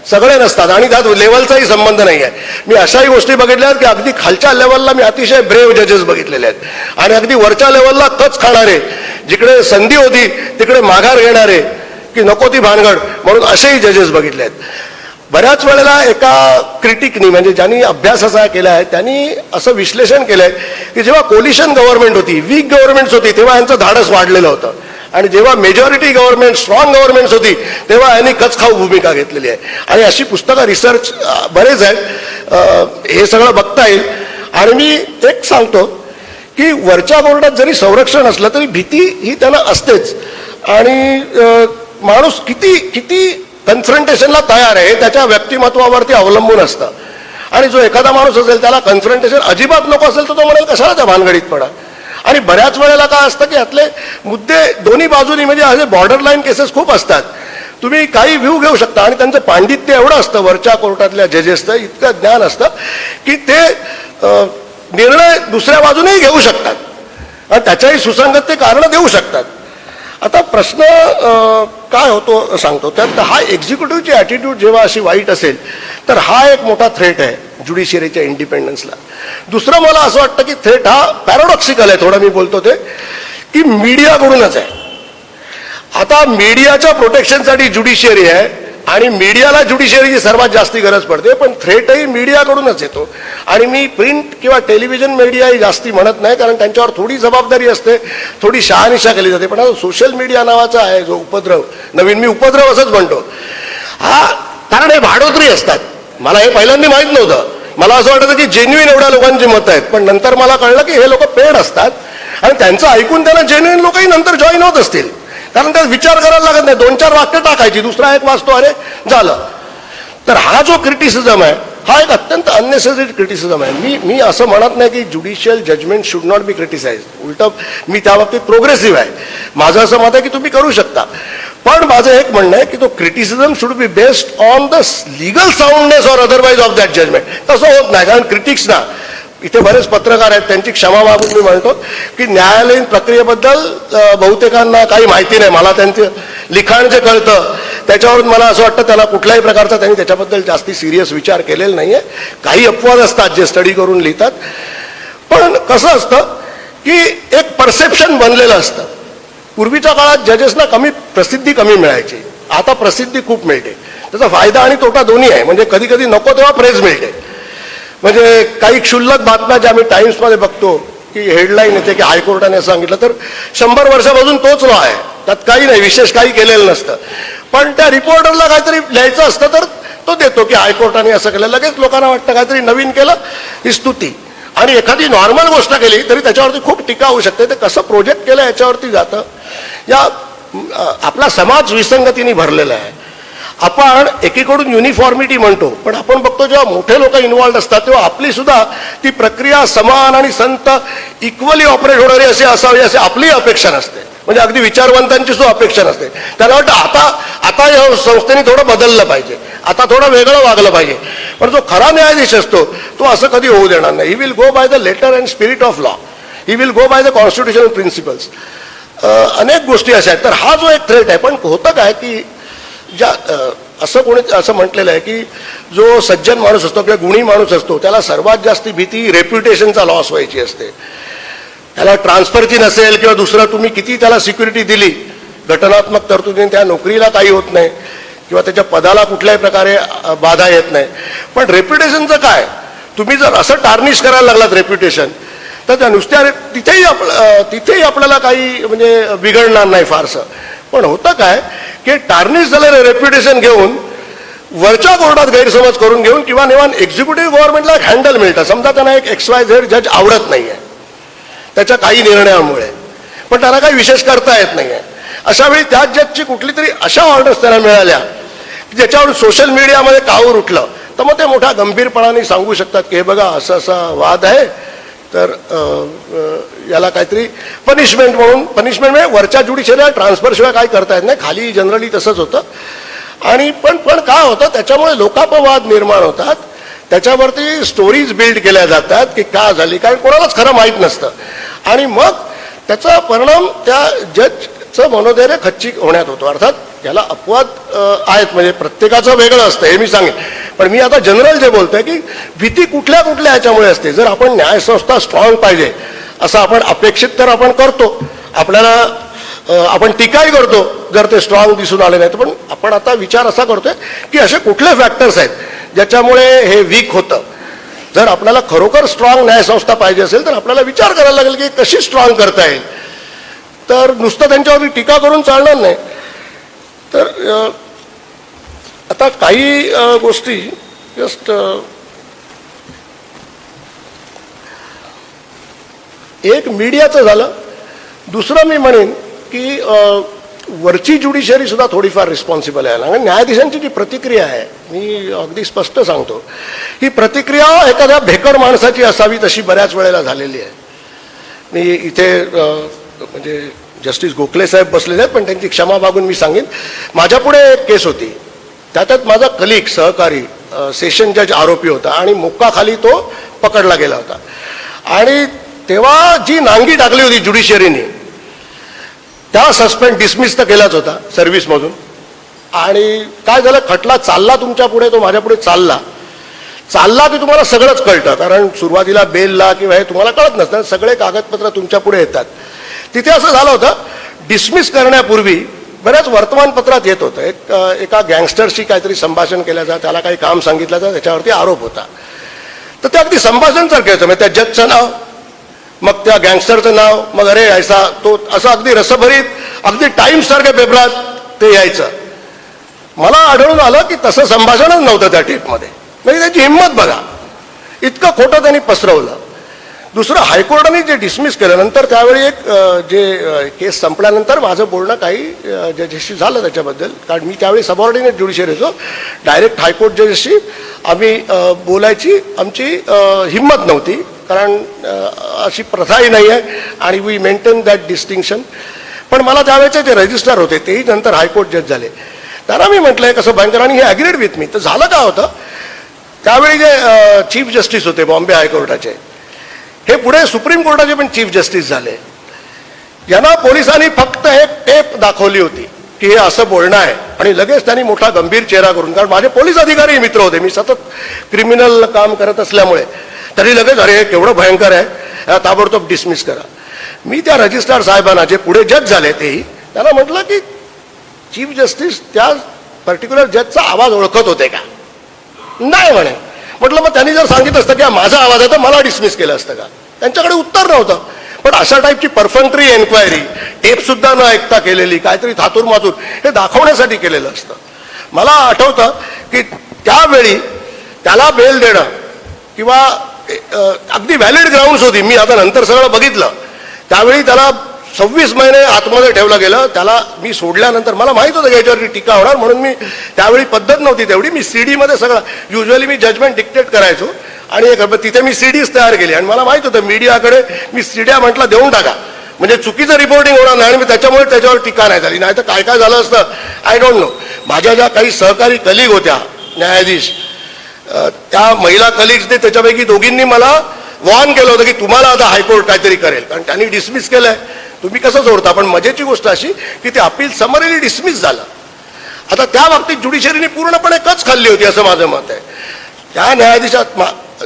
सगळे नसतात आणि त्यात लेवलचाही संबंध नाही आहे. मी अशाही गोष्टी बघितल्या आहेत की अगदी खालच्या लेवलला मी अतिशय ब्रेव जजेस बघितलेले आहेत आणि अगदी वरच्या लेवलला कच खाणारे, जिकडे संधी होती तिकडे माघार घेणारे की नको ती भानगड म्हणून असेही जजेस बघितले आहेत. बऱ्याच वेळेला एका क्रिटिकनी म्हणजे ज्यांनी अभ्यास असा केला आहे त्यांनी असं विश्लेषण केलं आहे की जेव्हा कोलिशन गव्हर्नमेंट होती, वीक गव्हर्नमेंट्स होती, तेव्हा यांचं धाडस वाढलेलं होतं आणि जेव्हा मेजॉरिटी गव्हर्नमेंट, स्ट्रॉंग गव्हर्नमेंट्स होती तेव्हा यांनी कचखाऊ भूमिका घेतलेली आहे. आणि अशी पुस्तकं रिसर्च बरेच आहेत, हे सगळं बघता येईल. आणि मी एक सांगतो की वरच्या कोर्टात जरी संरक्षण असलं तरी भीती ही त्यांना असतेच आणि माणूस किती कन्फ्रंटेशनला तयार आहे त्याच्या व्यक्तिमत्वावरती अवलंबून असतं. आणि जो एखादा माणूस असेल त्याला कन्फ्रंटेशन अजिबात नको असेल तर तो म्हणेल कशाला त्या भानगडीत पडा. आणि बऱ्याच वेळेला काय असतं की यातले मुद्दे दोन्ही बाजूनी म्हणजे असे बॉर्डर लाईन केसेस खूप असतात. तुम्ही काही व्ह्यू घेऊ शकता आणि त्यांचं पांडित्य एवढं असतं वरच्या कोर्टातल्या जजेसचं, इतकं ज्ञान असतं की ते निर्णय दुसऱ्या बाजूनेही घेऊ शकतात आणि त्याच्याही सुसंगत ते कारणं देऊ शकतात. आता प्रश्न काय होतो सांगतो, त्यात हा एक्झिक्युटिव्हची ॲटिट्यूड जेव्हा अशी वाईट असेल तर हा एक मोठा थ्रेट आहे ज्युडिशियरीच्या इंडिपेंडन्सला. दुसरं मला असं वाटतं की थ्रेट हा पॅराडॉक्सिकल आहे, थोडं मी बोलतो ते की मीडियाकडूनच आहे. आता मीडियाच्या प्रोटेक्शनसाठी ज्युडिशियरी आहे आणि मीडियाला ज्युडिशियरीची सर्वात जास्ती गरज पडते, पण थ्रेटही मीडियाकडूनच येतो. आणि मी प्रिंट किंवा टेलिव्हिजन मीडियाही जास्ती म्हणत नाही कारण त्यांच्यावर थोडी जबाबदारी असते, थोडी शहानिशा केली जाते. पण सोशल मीडिया नावाचा आहे जो उपद्रव, नवीन मी उपद्रव असंच म्हणतो, हा कारण हे भाडोत्री असतात. मला हे पहिल्यांदा माहीत नव्हतं, मला असं वाटतं की जेन्युइन एवढ्या लोकांची मतं आहेत, पण नंतर मला कळलं की हे लोक पेड असतात आणि त्यांचं ऐकून त्यांना जेन्युइन लोकही नंतर जॉईन होत असतील कारण त्यात विचार करायला लागत नाही, 2-4 वाक्य टाकायची, दुसरा एक वाचतो अरे झालं. तर हा जो क्रिटिसिझम आहे हा एक अत्यंत अननेसेसरी क्रिटिसिझम आहे. मी असं म्हणत नाही की judicial judgement should not be criticise, उलट मी त्या बाबतीत प्रोग्रेसिव्ह आहे. माझं असं मत आहे की तुम्ही करू शकता, पण माझं एक म्हणणं आहे की तो criticism should be based on the legal soundness or otherwise of that judgement. तसं होत नाही कारण क्रिटिक्सना इथे बरेच पत्रकार आहेत, त्यांची क्षमा मागून मी म्हणतो की न्यायालयीन प्रक्रियेबद्दल बहुतेकांना काही माहिती नाही. मला त्यांचं लिखाण जे कळतं त्याच्यावरून मला असं वाटतं त्याला कुठल्याही प्रकारचा त्यांनी त्याच्याबद्दल जास्ती सिरियस विचार केलेला नाही आहे. काही अपवाद असतात जे स्टडी करून लिहितात, पण कसं असतं की एक परसेप्शन बनलेलं असतं. पूर्वीच्या काळात जजेसना प्रसिद्धी कमी मिळायची, आता प्रसिद्धी खूप मिळते. त्याचा फायदा आणि तोटा दोन्ही आहे. म्हणजे कधी कधी नको तेव्हा प्रेस मिळते. म्हणजे काही क्षुल्लक बातम्या ज्या मी टाइम्समध्ये बघतो की हेडलाईन येते की हायकोर्टाने सांगितलं, तर 100 वर्षापासून तोच लॉ आहे, त्यात काही नाही, विशेष काही केलेलं नसतं. पण त्या रिपोर्टरला काहीतरी लिहायचं असतं तर तो देतो की हायकोर्टाने असं केलं. लगेच लोकांना वाटतं काहीतरी नवीन केलं ही स्तुती. आणि एखादी नॉर्मल गोष्ट केली तरी त्याच्यावरती खूप टीका होऊ शकते. ते कसं प्रोजेक्ट केलं याच्यावरती जातं. या आपला समाज विसंगतीने भरलेला आहे. आपण एकीकडून युनिफॉर्मिटी म्हणतो, पण आपण बघतो जेव्हा मोठे लोक इन्व्हॉल्ड असतात तेव्हा आपली सुद्धा ती प्रक्रिया समान आणि संत इक्वली ऑपरेट होणारी अशी असावी अशी आपली अपेक्षा नसते. म्हणजे अगदी विचारवंतांची सुद्धा अपेक्षा नसते. त्यांना वाटतं आता या संस्थेने थोडं बदललं पाहिजे, आता थोडं वेगळं वागलं पाहिजे. पण जो खरा न्यायाधीश असतो तो असं कधी होऊ देणार नाही. He will go by the letter and spirit of law, he will go by the constitutional principles. अनेक गोष्टी अशा आहेत. तर हा जो एक थ्रेट आहे, पण होतं काय की असं कोणी असं म्हटलेलं आहे की जो सज्जन माणूस असतो किंवा गुणी माणूस असतो त्याला सर्वात जास्ती भीती रेप्युटेशनचा लॉस व्हायची असते. त्याला ट्रान्सफरची नसेल किंवा दुसरं तुम्ही किती त्याला सिक्युरिटी दिली, घटनात्मक तरतुदीने त्या नोकरीला काही होत नाही किंवा त्याच्या पदाला कुठल्याही प्रकारे बाधा येत नाही. पण रेप्युटेशनचं काय, तुम्ही जर असं टार्निश करायला लागलात रेप्युटेशन तर त्या नुसत्या तिथेही आपल्याला काही म्हणजे बिघडणार नाही फारसं. पण होतं काय की टार्निश झालेलं रेप्युटेशन घेऊन वरच्या कोर्टात गैरसमज करून घेऊन किंवा निवान एक्झिक्युटिव्ह गव्हर्नमेंटला एक हँडल मिळतं. समजा त्यांना एक XYZ जज आवडत नाही आहे त्याच्या काही निर्णयामुळे, पण त्यांना काही विशेष करता येत नाही आहे. अशा वेळी त्या जजची कुठली तरी अशा ऑर्डर्स त्यांना मिळाल्या की ज्याच्यावर सोशल मीडियामध्ये काहूर उठलं तर मग ते मोठ्या गंभीरपणाने सांगू शकतात की हे बघा असं असा वाद आहे, तर याला काहीतरी पनिशमेंट म्हणून, पनिशमेंट म्हणजे वरच्या ज्युडिशियरीला ट्रान्सफरशिवाय काय करता येत नाही, खाली जनरली तसंच होतं. आणि पण काय होतं त्याच्यामुळे लोकापवाद निर्माण होतात. त्याच्यावरती स्टोरीज बिल्ड केल्या जातात की का झाली, कारण कोणालाच खरं माहीत नसतं आणि मग त्याचा परिणाम त्या जजचं मनोधैर्य खच्ची होण्यात होतो. अर्थात याला अपवाद आहेत, म्हणजे प्रत्येकाचं वेगळं असतं हे मी सांगेन, पण मी आता जनरल जे बोलतोय की भीती कुठल्या कुठल्या ह्याच्यामुळे असते. जर आपण न्यायसंस्था स्ट्रॉंग पाहिजे असं आपण अपेक्षित तर आपण करतो, आपल्याला आपण टीकाही करतो जर ते स्ट्रॉंग दिसून आले नाही, तर पण आपण आता विचार असा करतोय की असे कुठले फॅक्टर्स आहेत ज्याच्यामुळे हे वीक होतं. जर आपल्याला खरोखर स्ट्रॉंग न्यायसंस्था पाहिजे असेल तर आपल्याला विचार करायला लागेल की कशी स्ट्रॉंग करता येईल. तर नुसतं त्यांच्यावरती टीका करून चालणार नाही. तर आता काही गोष्टी जस्ट एक मीडियाचं झालं, दुसरं मी म्हणेन की वरची ज्युडिशरी सुद्धा थोडीफार रिस्पॉन्सिबल आहे. कारण न्यायाधीशांची जी प्रतिक्रिया आहे, मी अगदी स्पष्ट सांगतो, ही प्रतिक्रिया एखाद्या भेकर माणसाची असावी तशी बऱ्याच वेळेला झालेली आहे. मी इथे म्हणजे जस्टिस गोखले साहेब बसलेले आहेत, पण त्यांची क्षमा मागून मी सांगेन, माझ्यापुढे एक केस होती, त्याच्यात माझा कलिग सहकारी सेशन जज आरोपी होता आणि मोक्काखाली तो पकडला गेला होता. आणि तेव्हा जी नांगी टाकली होती ज्युडिशरीने, त्या सस्पेंड डिसमिस तर केलाच होता सर्व्हिसमधून. आणि काय झालं, खटला चालला तुमच्या पुढे, तो माझ्या पुढे चालला की तुम्हाला सगळंच कळतं, कारण सुरुवातीला बेलला किंवा हे तुम्हाला कळत नसतं, सगळे कागदपत्र तुमच्या पुढे येतात. तिथे असं झालं होतं, डिसमिस करण्यापूर्वी बऱ्याच वर्तमानपत्रात येत होतं, एका गँगस्टरशी काहीतरी संभाषण केलं जातं, त्याला काही काम सांगितलं जातं, त्याच्यावरती आरोप होता. तर ते अगदी संभाषणसारखं यायचं, म्हणजे त्या जजचं नाव, मग त्या गँगस्टरचं नाव, मग अरे ऐसा तो, असं अगदी रसभरीत, अगदी टाइम्ससारख्या पेपरात ते यायचं. मला आढळून आलं की तसं संभाषणच नव्हतं त्या टेपमध्ये. म्हणजे त्याची हिंमत बघा, इतकं खोटं त्यांनी पसरवलं. दुसरं, हायकोर्टाने जे डिसमिस केल्यानंतर त्यावेळी एक जे केस संपल्यानंतर माझं बोलणं काही जजेसशी झालं त्याच्याबद्दल, कारण मी त्यावेळी सबऑर्डिनेट ज्युडिशरी होतो. डायरेक्ट हायकोर्ट जजेसशी आम्ही बोलायची आमची हिंमत नव्हती, कारण अशी प्रथाही नाही आहे आणि वी मेंटेन दॅट डिस्टिंक्शन. पण मला त्यावेळेचे जे रजिस्ट्रार होते तेही नंतर हायकोर्ट जज झाले, त्यांना मी म्हटलंय कसं भयंकर, आणि हे ॲग्रीड विथ मी. तर झालं काय होतं, त्यावेळी जे चीफ जस्टिस होते बॉम्बे हायकोर्टाचे, हे पुढे सुप्रीम कोर्टाचे पण चीफ जस्टिस झाले. यांना पोलिसांनी फक्त एक टेप दाखवली होती की हे असं बोलणं आहे, आणि लगेच त्यांनी मोठा गंभीर चेहरा करून, कारण माझे पोलीस अधिकारी मित्र होते, मी सतत क्रिमिनल काम करत असल्यामुळे, तरी लगेच अरे केवढं भयंकर आहे, ताबडतोब डिसमिस करा. मी त्या रजिस्ट्रार साहेबांना, जे पुढे जज झाले तेही, त्यांना म्हटलं की चीफ जस्टिस त्या पर्टिक्युलर जजचा आवाज ओळखत होते का? नाही म्हणे. म्हटलं मग त्यांनी जर सांगितलं असतं की हा माझा आवाज आहे तर मला डिसमिस केलं असतं का? त्यांच्याकडे उत्तर नव्हतं. पण अशा टाईपची परफंक्टरी एन्क्वायरी, टेप सुद्धा न ऐकता केलेली, काहीतरी थातूर मातूर, हे दाखवण्यासाठी केलेलं असतं. मला आठवतं की त्यावेळी त्याला बेल देणं किंवा अगदी व्हॅलिड ग्राउंड्स होती. मी आता नंतर सगळं बघितलं, त्यावेळी त्याला 26 महिने आतमध्ये ठेवलं गेलं. त्याला मी सोडल्यानंतर मला माहीत होतं की याच्यावरती टीका होणार, म्हणून मी त्यावेळी पद्धत नव्हती तेवढी, मी सीडीमध्ये सगळं, युजली मी जजमेंट डिक्टेट करायचो आणि तिथे मी सीडीज तयार केली. आणि मला माहीत होतं मीडियाकडे मी सीड्या म्हटलं देऊन टाका, म्हणजे चुकीचं रिपोर्टिंग होणार नाही, आणि मी त्याच्यामुळे त्याच्यावर टीका नाही झाली. नाही तर काय काय झालं असतं आय डोंट नो. माझ्या ज्या काही सहकारी कलिग होत्या न्यायाधीश, त्या महिला कलिग्सने त्याच्यापैकी दोघींनी मला वॉर्न केलं होतं की तुम्हाला आता हायकोर्ट काहीतरी करेल, कारण त्यांनी डिसमिस केलंय, तुम्ही कसं सोडता. पण मजेची गोष्ट अशी की ते अपील समरीली डिसमिस झालं. आता त्या बाबतीत ज्युडिशरीने पूर्णपणे कच खाल्ली होती असं माझं मत आहे. त्या न्यायाधीशात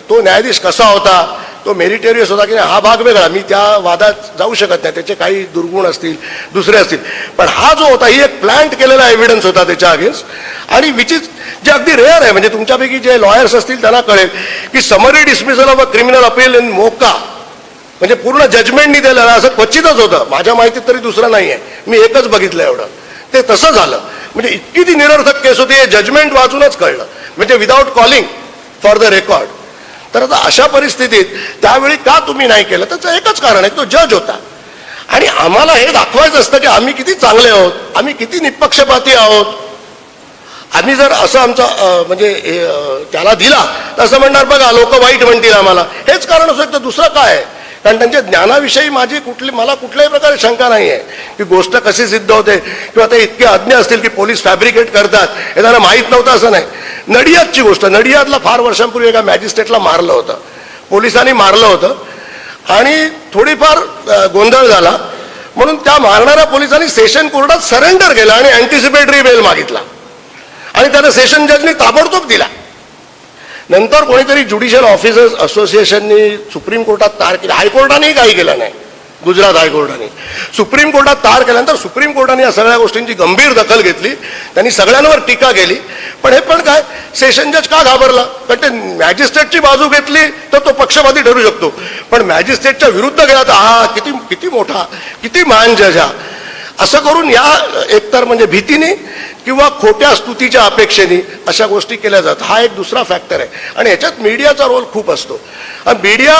तो न्यायाधीश कसा होता, तो मेरिटेरियस होता की नाही हा भाग वेगळा, मी त्या वादात जाऊ शकत नाही, त्याचे काही दुर्गुण असतील, दुसरे असतील. पण हा जो होता ही एक प्लॅन्ट केलेला एव्हिडन्स होता त्याच्या अगेन्स्ट. आणि विच इज जे अगदी रेअर आहे, म्हणजे तुमच्यापैकी जे लॉयर्स असतील त्यांना कळेल की summary dismissal of a criminal appeal in MCOCA, म्हणजे पूर्ण जजमेंटनी दिलेलं असं क्वचितच होतं. माझ्या माहितीत तरी दुसरं नाही आहे, मी एकच बघितलं एवढं. ते तसं झालं, म्हणजे इतकी ती निरर्थक केस होती, हे जजमेंट वाचूनच कळलं, म्हणजे without calling for the record. तर आता अशा परिस्थितीत त्यावेळी का तुम्ही नाही केलं, त्याचं एकच कारण आहे, तो जज होता. आणि आम्हाला हे दाखवायचं असतं की आम्ही किती चांगले आहोत, आम्ही किती निपक्षपाती आहोत. आम्ही जर असं आमचं म्हणजे त्याला दिला तर असं म्हणणार बघा लोक वाईट म्हणतील आम्हाला, हेच कारण असं. तर दुसरं काय आहे कारण त्यांच्या ज्ञानाविषयी मला कुठल्याही प्रकारे शंका नाही आहे की गोष्ट कशी सिद्ध होते किंवा ते इतके अज्ञ असतील की पोलीस फॅब्रिकेट करतात हे त्यांना माहीत नव्हतं असं नाही. नडियादची गोष्ट, नडियादला फार वर्षांपूर्वी एका मॅजिस्ट्रेटला मारलं होतं, पोलिसांनी मारलं होतं आणि थोडीफार गोंधळ झाला म्हणून त्या मारणाऱ्या पोलिसांनी सेशन कोर्टात सरेंडर केलं आणि अँटिसिपेटरी बेल मागितला आणि त्याला सेशन जजनी ताबडतोब दिला. नंतर कोणीतरी ज्युडिशियल ऑफिसर्स असोसिएशननी सुप्रीम कोर्टात तार केली, हायकोर्टानेही काही केलं नाही, गुजरात हायकोर्टाने सुप्रीम कोर्टात तार केल्यानंतर सुप्रीम कोर्टाने या सगळ्या गोष्टींची गंभीर दखल घेतली, त्यांनी सगळ्यांवर टीका केली. पण हे पण काय, सेशन जज का घाबरला? कारण ते मॅजिस्ट्रेटची बाजू घेतली तर तो पक्षपाती ठरू शकतो, पण मॅजिस्ट्रेटच्या विरुद्ध गेला तर हा किती मोठा, किती महान जज हा, असं करून या एकतर म्हणजे भीतीने किंवा खोट्या स्तुतीच्या अपेक्षेने अशा गोष्टी केल्या जातात. हा एक दुसरा फॅक्टर आहे आणि याच्यात मीडियाचा रोल खूप असतो. मीडिया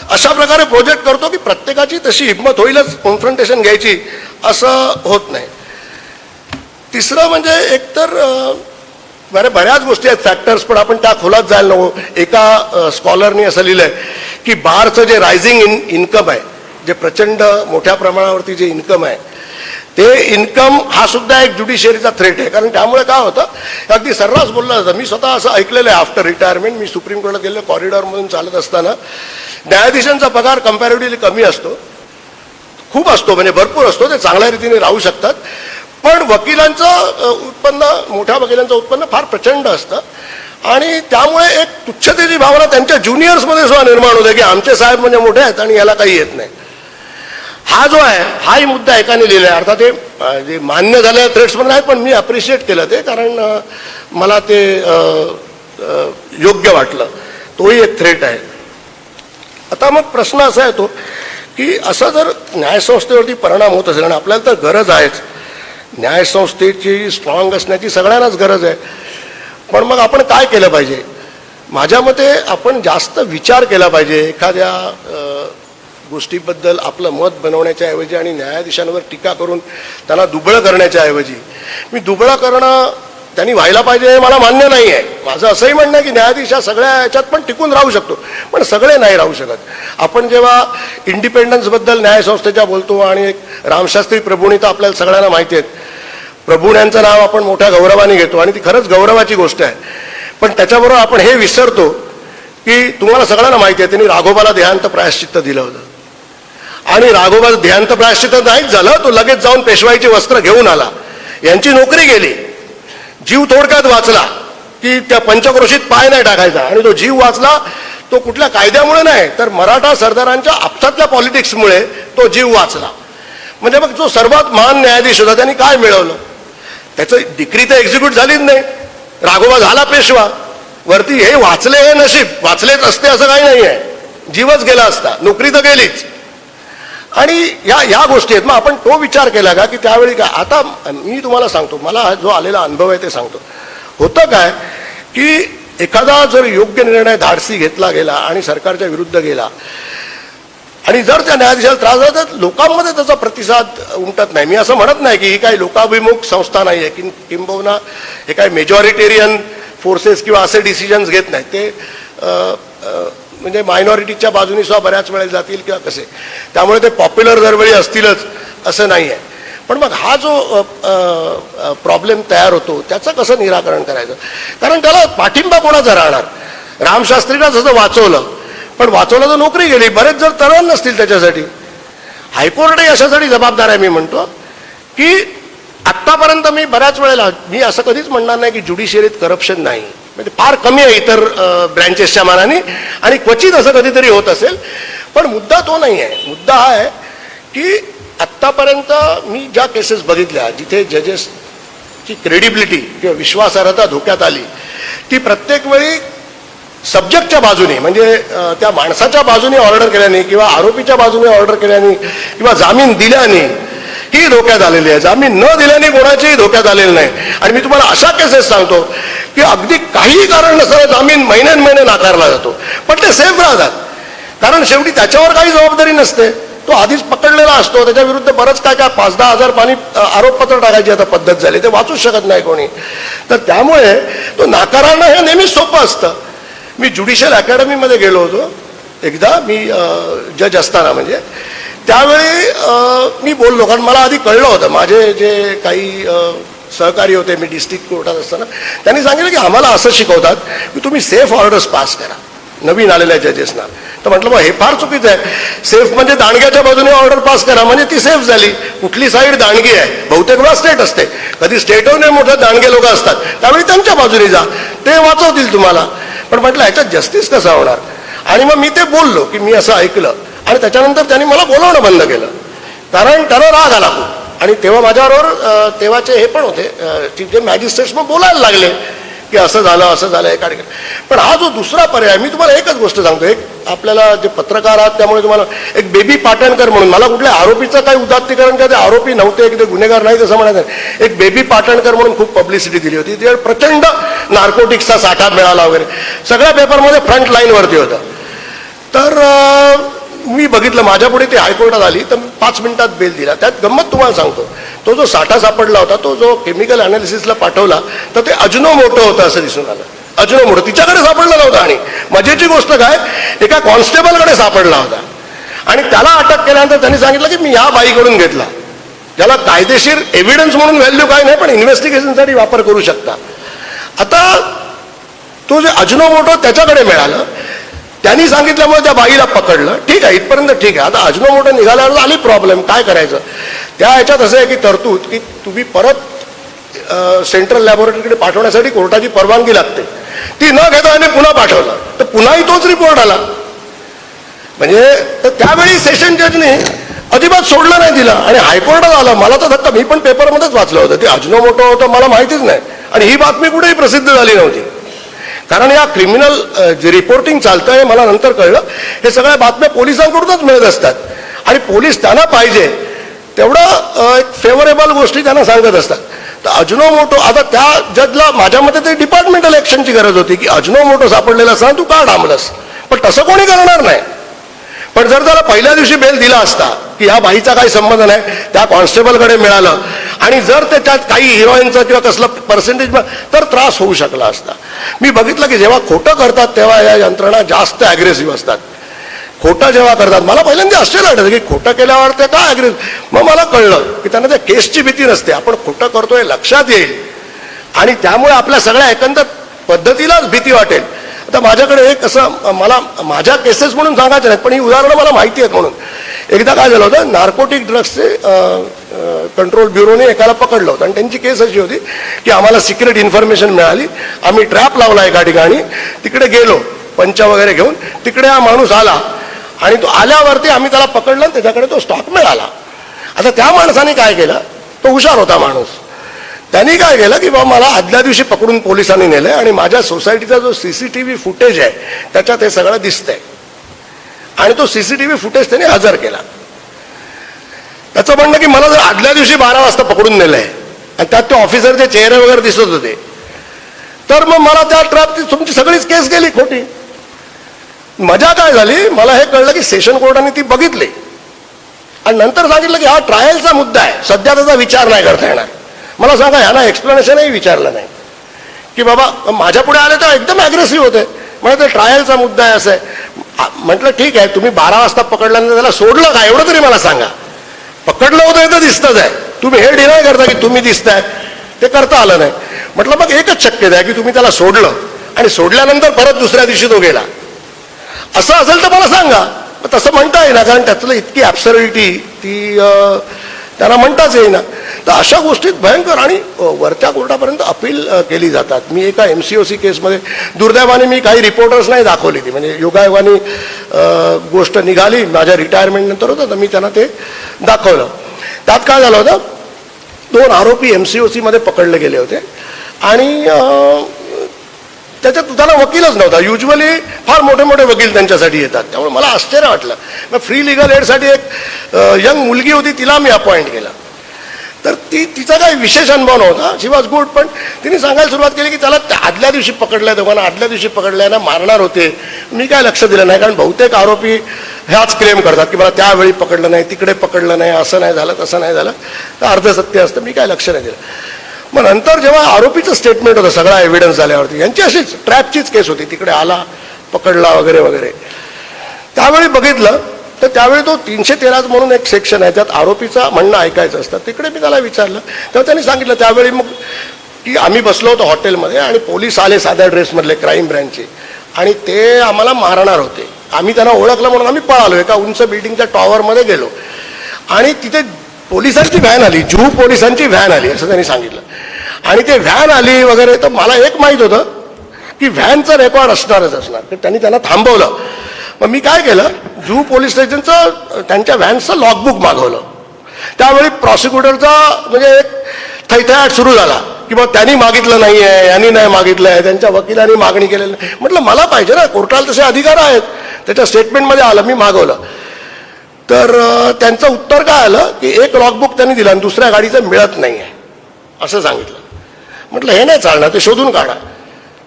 अशा प्रकारे प्रोजेक्ट करतो की प्रत्येकाची तशी हिंमत होईलच कॉन्फ्रंटेशन घ्यायची असं होत नाही. तिसरं म्हणजे एकतर बऱ्याच गोष्टी आहेत फॅक्टर्स, पण आपण त्या खोलात जायला नको. एका स्कॉलरनी असं लिहिलंय की बारचं जे रायझिंग इन्कम आहे, जे प्रचंड मोठ्या प्रमाणावरती जे इन्कम आहे ते इन्कम हा सुद्धा एक ज्युडिशियरीचा थ्रेट आहे. कारण त्यामुळे काय होतं, अगदी सर्रास बोललं जातं. मी स्वतः असं ऐकलेलं आहे आफ्टर रिटायरमेंट, मी सुप्रीम कोर्टात गेलेलो, कॉरिडॉरमधून चालत असताना न्यायाधीशांचा पगार कम्पॅरेटिव्हली कमी असतो, खूप असतो म्हणजे भरपूर असतो, ते चांगल्या रीतीने राहू शकतात. पण वकिलांचं उत्पन्न, मोठ्या वकिलांचं उत्पन्न फार प्रचंड असतं आणि त्यामुळे एक तुच्छतेची भावना त्यांच्या ज्युनियर्समध्ये सुद्धा निर्माण होते की आमचे साहेब म्हणजे मोठे आहेत आणि याला काही येत नाही. हा जो आहे हाही मुद्दा एकाने लिहिला आहे. अर्थात ते जे मान्य झालेल्या थ्रेट्समध्ये आहेत, पण मी अप्रिशिएट केलं ते, कारण मला ते योग्य वाटलं. तोही एक थ्रेट आहे. आता मग प्रश्न असा येतो की असा जर न्यायसंस्थेवरती परिणाम होत असेल आणि आपल्याला तर गरज आहेच, न्यायसंस्थेची स्ट्रॉंग असण्याची सगळ्यांनाच गरज आहे, पण मग आपण काय केलं पाहिजे? माझ्या मते आपण जास्त विचार केला पाहिजे. एखाद्या गोष्टीबद्दल आपलं मत बनवण्याच्या ऐवजी आणि न्यायाधीशांवर टीका करून त्यांना दुबळं करण्याच्या ऐवजी, मी दुबळं करणं त्यांनी व्हायला पाहिजे हे मला मान्य नाही आहे. माझं असंही म्हणणं आहे की न्यायाधीश या सगळ्या याच्यात पण टिकून राहू शकतो, पण सगळे नाही राहू शकत. आपण जेव्हा इंडिपेंडन्सबद्दल न्यायसंस्थेच्या बोलतो आणि एक रामशास्त्री प्रभूणी तर आपल्याला सगळ्यांना माहिती आहेत, प्रभूण्यांचं नाव आपण मोठ्या गौरवाने घेतो आणि ती खरंच गौरवाची गोष्ट आहे. पण त्याच्याबरोबर आपण हे विसरतो की तुम्हाला सगळ्यांना माहिती आहे त्यांनी राघोबाला देहांत प्रायश्चित्त दिलं होतं आणि राघोबा देहांत प्रायश्चित्त नाहीच झालं, तो लगेच जाऊन पेशवाईची वस्त्र घेऊन आला, यांची नोकरी गेली, जीव थोडक्यात वाचला की त्या पंचक्रोशीत पाय नाही टाकायचा. आणि तो जीव वाचला तो कुठल्या कायद्यामुळे नाही तर मराठा सरदारांच्या आपसातल्या पॉलिटिक्समुळे तो जीव वाचला. म्हणजे मग जो सर्वात महान न्यायाधीश होता त्यांनी काय मिळवलं? त्याचं डिक्री तर एक्झिक्यूट झालीच नाही. राघोबा झाला पेशवा, वरती हे वाचले, हे नशीब, वाचलेच असते असं काही नाही आहे, जीवच गेला असता, नोकरी तर गेलीच. आणि या गोष्टी आहेत. मग आपण तो विचार केला का की त्यावेळी काय? आता मी तुम्हाला सांगतो, मला जो आलेला अनुभव आहे ते सांगतो. होतं काय की एखादा जर योग्य निर्णय धाडसी घेतला गेला आणि सरकारच्या विरुद्ध गेला आणि जर त्या न्यायाधीशाला त्रास झाला तर लोकांमध्ये त्याचा प्रतिसाद उमटत नाही. मी असं म्हणत नाही की ही काही लोकाभिमुख संस्था नाही आहे, किंबहुना हे काही मेजॉरिटेरियन फोर्सेस किंवा असे डिसिजन्स घेत नाहीत, ते म्हणजे मायनॉरिटीच्या बाजूने सुद्धा बऱ्याच वेळेला जातील किंवा कसे, त्यामुळे ते पॉप्युलर दरवेळी असतीलच असं नाही आहे. पण मग हा जो प्रॉब्लेम तयार होतो त्याचं कसं निराकरण करायचं? कारण त्याला पाठिंबा कोणाचा राहणार? रामशास्त्रीला जसं वाचवलं, पण वाचवलं तर नोकरी गेली, बरेच जर तरुण नसतील त्याच्यासाठी. हायकोर्टही अशासाठी जबाबदार आहे. मी म्हणतो की आत्तापर्यंत मी बऱ्याच वेळेला, मी असं कधीच म्हणणार नाही की ज्युडिशियरीत करप्शन नाही, म्हणजे फार कमी आहे इतर ब्रँचेसच्या मानाने आणि क्वचित असं कधीतरी होत असेल, पण मुद्दा तो नाही आहे. मुद्दा हा आहे की आत्तापर्यंत मी ज्या केसेस बघितल्या जिथे जजेसची क्रेडिबिलिटी किंवा विश्वासार्हता धोक्यात आली, ती प्रत्येक वेळी सब्जेक्टच्या बाजूने म्हणजे त्या माणसाच्या बाजूने ऑर्डर केल्याने किंवा आरोपीच्या बाजूने ऑर्डर केल्याने किंवा जामीन दिल्याने ही धोक्यात आलेली आहे. जामीन न दिल्याने कोणाचीही धोक्यात आलेलं नाही. आणि मी तुम्हाला अशा केसेस सांगतो की अगदी काही कारण नसताना जामीन महिने नाकारला जातो, पण ते सेफ राहतात. कारण शेवटी त्याच्यावर काही जबाबदारी नसते, तो आधीच पकडलेला असतो, त्याच्या विरुद्ध बरंच काय 5-10 हजार पाणी आरोपपत्र टाकायची आता पद्धत झाली, ते वाचूच शकत नाही कोणी. तर त्यामुळे तो नाकारणं हे नेहमीच सोपं असतं. मी ज्युडिशियल अकॅडमीमध्ये गेलो होतो एकदा मी जज असताना म्हणजे त्यावेळी मी बोललो, कारण मला आधी कळलं होतं. माझे जे काही सहकारी होते, मी डिस्ट्रिक्ट कोर्टात असताना, त्यांनी सांगितलं की आम्हाला असं शिकवतात की तुम्ही सेफ ऑर्डर्स पास करा नवीन आलेल्या जजेसना. तर म्हटलं मग हे फार चुकीचं आहे. सेफ म्हणजे दांडग्याच्या बाजूने ऑर्डर पास करा म्हणजे ती सेफ झाली. कुठली साईड दांडगी आहे, बहुतेक वेळा स्टेट असते, कधी स्टेटवर मोठे दांडगे लोक असतात, त्यावेळी त्यांच्या बाजूने जा, ते वाचवतील तुम्हाला. पण म्हटलं ह्याच्यात जस्टिस कसा होणार. आणि मग मी ते बोललो की मी असं ऐकलं, आणि त्याच्यानंतर त्यांनी मला बोलावणं बंद केलं, कारण त्यांना राग आला खूप. आणि तेव्हा माझ्याबरोबर तेव्हाचे हे पण होते चीफ जज मॅजिस्ट्रेट्स, मग बोलायला लागले की असं झालं एका ठिकाणी. पण हा जो दुसरा पर्याय, मी तुम्हाला एकच गोष्ट सांगतो, एक आपल्याला जे पत्रकार आहात त्यामुळे तुम्हाला एक बेबी पाटणकर म्हणून, मला कुठल्या आरोपीचं काही उदात्तीकरण का ते आरोपी नव्हते की ते गुन्हेगार नाही तसं म्हणायचं नाही, एक बेबी पाटणकर म्हणून खूप पब्लिसिटी दिली होती. ते प्रचंड नार्कोटिक्सचा साठा मिळाला वगैरे, सगळ्या पेपरमध्ये फ्रंट लाईनवरती होतं. तर मी बघितलं, माझ्या पुढे ती हायकोर्टात आली, तर 5 मिनिटात बेल दिला. त्यात गंमत तुम्हाला सांगतो, तो जो साठा सापडला होता, तो जो केमिकल अनालिसिसला पाठवला, तर ते अजनोमोटो होतं असं दिसून आलं. अजनोमोटो तिच्याकडे सापडला नव्हता. आणि मजेची गोष्ट काय, एका कॉन्स्टेबलकडे सापडला होता. आणि त्याला अटक केल्यानंतर त्यांनी सांगितलं की मी ह्या बाईकडून घेतला, ज्याला कायदेशीर एव्हिडन्स म्हणून व्हॅल्यू काय नाही, पण इन्व्हेस्टिगेशनसाठी वापर करू शकता. आता तो जे अजनोमोटो त्याच्याकडे मिळालं, त्यांनी सांगितल्यामुळे त्या बाईला पकडलं. ठीक आहे, इथपर्यंत ठीक आहे. आता अजनोमोटो निघाल्यावर आली प्रॉब्लेम, काय करायचं. त्या ह्याच्यात असं आहे की तरतूद की तुम्ही परत सेंट्रल लॅबोरेटरीकडे पाठवण्यासाठी कोर्टाची परवानगी लागते. ती न घेता आणि पुन्हा पाठवलं, तर पुन्हाही तोच रिपोर्ट आला. म्हणजे तर त्यावेळी सेशन जजने अजिबात सोडलं नाही दिलं, आणि हायकोर्टात आलं. मला तर धक्का, मी पण पेपरमध्येच वाचलं होतं, ते अजनोमोटो होतं मला माहितीच नाही, आणि ही बातमी कुठेही प्रसिद्ध झाली नव्हती. कारण या क्रिमिनल जे रिपोर्टिंग चालतं हे मला नंतर कळलं, हे सगळ्या बातम्या पोलिसांकडूनच मिळत असतात, आणि पोलीस त्यांना पाहिजे तेवढं एक फेवरेबल गोष्टी त्यांना सांगत असतात. तर अजनोमोटो, आता त्या जजला माझ्या मते ते डिपार्टमेंटल ॲक्शनची गरज होती की अजनोमोटो सापडलेला असताना तू का डांबलस, पण तसं कोणी करणार नाही. पण जर त्याला पहिल्या दिवशी बेल दिला असता की ह्या बाईचा काही संबंध नाही, त्या कॉन्स्टेबलकडे मिळालं, आणि जर त्याच्यात काही हिरोईनचं किंवा कसलं पर्सेंटेज, तर त्रास होऊ शकला असता. मी बघितलं की जेव्हा खोटं करतात तेव्हा या यंत्रणा जास्त ॲग्रेसिव्ह असतात. खोटं जेव्हा करतात, मला पहिल्यांदा आश्चर्य वाटतं की खोटं केल्यावर ते काय ॲग्रेसिव्ह. मग मला कळलं की त्यांना त्या केसची भीती नसते, आपण खोटं करतोय लक्षात येईल, आणि त्यामुळे आपल्या सगळ्या एकंदर पद्धतीलाच भीती वाटेल. आता माझ्याकडे एक असं, मला माझ्या केसेस म्हणून सांगायचं नाहीत, पण ही उदाहरणं मला माहिती आहेत. म्हणून एकदा काय झालं होतं, नार्कोटिक ड्रग्सचे कंट्रोल ब्युरोने एकाला पकडलं होतं, आणि त्यांची केस अशी होती की आम्हाला सिक्रेट इन्फॉर्मेशन मिळाली, आम्ही ट्रॅप लावला एका ठिकाणी, तिकडे गेलो पंच वगैरे घेऊन, तिकडे हा माणूस आला, आणि तो आल्यावरती आम्ही त्याला पकडलं, त्याच्याकडे तो स्टॉक मिळाला. आता त्या माणसाने काय केलं, तो हुशार होता माणूस, त्यांनी काय केलं की बाबा मला आदल्या दिवशी पकडून पोलिसांनी नेलं, आणि माझ्या सोसायटीचा जो CCTV फुटेज आहे त्याच्यात हे सगळं दिसतंय, आणि तो CCTV फुटेज त्यांनी हजर केला. त्याचं म्हणणं की मला जर आदल्या दिवशी 12 वाजता पकडून नेलंय, आणि त्यात ते ऑफिसरचे चेहरे वगैरे दिसत होते, तर मग मला त्या ट्रॅपची तुमची सगळीच केस गेली खोटी. मजा काय झाली, मला हे कळलं की सेशन कोर्टाने ती बघितली, आणि नंतर सांगितलं की हा ट्रायलचा मुद्दा आहे, सध्या त्याचा विचार नाही करता येणार. मला सांगा, ह्याला एक्सप्लेनेशनही विचारलं नाही की बाबा, माझ्या पुढे आले तर एकदम ॲग्रेसिव्ह होते, म्हणजे ते ट्रायलचा मुद्दा आहे असं आहे. म्हटलं ठीक आहे, तुम्ही 12 वाजता पकडल्यानंतर त्याला सोडलं का, एवढं तरी मला सांगा. पकडलं होतं हे तर दिसतंच आहे, तुम्ही हे डिनाय करता की तुम्ही दिसताय, ते करता आलं नाही. म्हटलं मग एकच शक्यता आहे की तुम्ही त्याला सोडलं, आणि सोडल्यानंतर परत दुसऱ्या दिवशी तो गेला, असं असेल तर मला सांगा. तसं म्हणता येईना, कारण त्यातलं इतकी ॲब्सर्डिटी ती त्यांना म्हणताच येईना. तर अशा गोष्टीत भयंकर, आणि वरच्या कोर्टापर्यंत अपील केली जातात. मी एका MCOC केसमध्ये दुर्दैवाने मी काही रिपोर्टर्स नाही दाखवली ती, म्हणजे योगायोगाने गोष्ट निघाली, माझ्या रिटायरमेंट नंतर होतं, तर मी त्यांना ते दाखवलं. त्यात काय झालं होतं, 2 आरोपी MCOC मध्ये पकडले गेले होते, आणि त्याच्यात त्याला वकीलच नव्हता. युजली फार मोठे मोठे वकील त्यांच्यासाठी येतात, त्यामुळे मला आश्चर्य वाटलं. मग फ्री लिगल एडसाठी एक यंग मुलगी होती, तिला मी अपॉइंट केलं. तर तिचा काही विशेष अनुभव नव्हता, शी वॉज गुड, पण तिने सांगायला सुरुवात केली की त्याला आदल्या दिवशी पकडलं, दोघांना आदल्या दिवशी पकडल्यानं मारणार होते. मी काय लक्ष दिलं नाही, कारण बहुतेक आरोपी ह्याच क्लेम करतात की मला त्यावेळी पकडलं नाही, तिकडे पकडलं नाही, असं नाही झालं, तसं नाही झालं, तर अर्ध सत्य असतं. मी काय लक्ष नाही दिलं. मग नंतर जेव्हा आरोपीचं स्टेटमेंट होतं, सगळा एव्हिडन्स झाल्यावरती, यांची अशीच ट्रॅपचीच केस होती, तिकडे आला, पकडला वगैरे वगैरे, त्यावेळी बघितलं तर त्यावेळी तो 313 म्हणून एक सेक्शन आहे, त्यात आरोपीचं म्हणणं ऐकायचं असतं. तिकडे मी त्याला विचारलं तेव्हा त्यांनी सांगितलं त्यावेळी मग की आम्ही बसलो होतो हॉटेलमध्ये आणि पोलीस आले साध्या ड्रेसमधले, क्राईम ब्रँचचे, आणि ते आम्हाला मारणार होते. आम्ही त्यांना ओळखलं म्हणून आम्ही पळालो, एका उंच बिल्डिंगच्या टॉवरमध्ये गेलो आणि तिथे पोलिसांची व्हॅन आली, जुहू पोलिसांची व्हॅन आली असं त्यांनी सांगितलं. आणि ते व्हॅन आली वगैरे, तर मला एक माहीत होतं की व्हॅनचं रेकॉर्ड असणारच असणार, तर त्यांनी त्यांना थांबवलं. मग मी काय केलं, जुहू पोलीस स्टेशनचं त्यांच्या व्हॅनचं लॉगबुक मागवलं. त्यावेळी प्रॉसिक्युटरचा म्हणजे एक थैथयाट सुरू झाला की मग त्यांनी मागितलं नाही आहे, यांनी नाही मागितलं आहे, त्यांच्या वकिलांनी मागणी केलेली नाही. म्हटलं मला पाहिजे ना, कोर्टाला तसे अधिकार आहेत. त्याच्या स्टेटमेंटमध्ये आलं, मी मागवलं. तर त्यांचं उत्तर काय आलं की एक लॉगबुक त्यांनी दिलं आणि दुसऱ्या गाडीचं मिळत नाही आहे असं सांगितलं. म्हटलं हे नाही चालणार, ते शोधून काढा.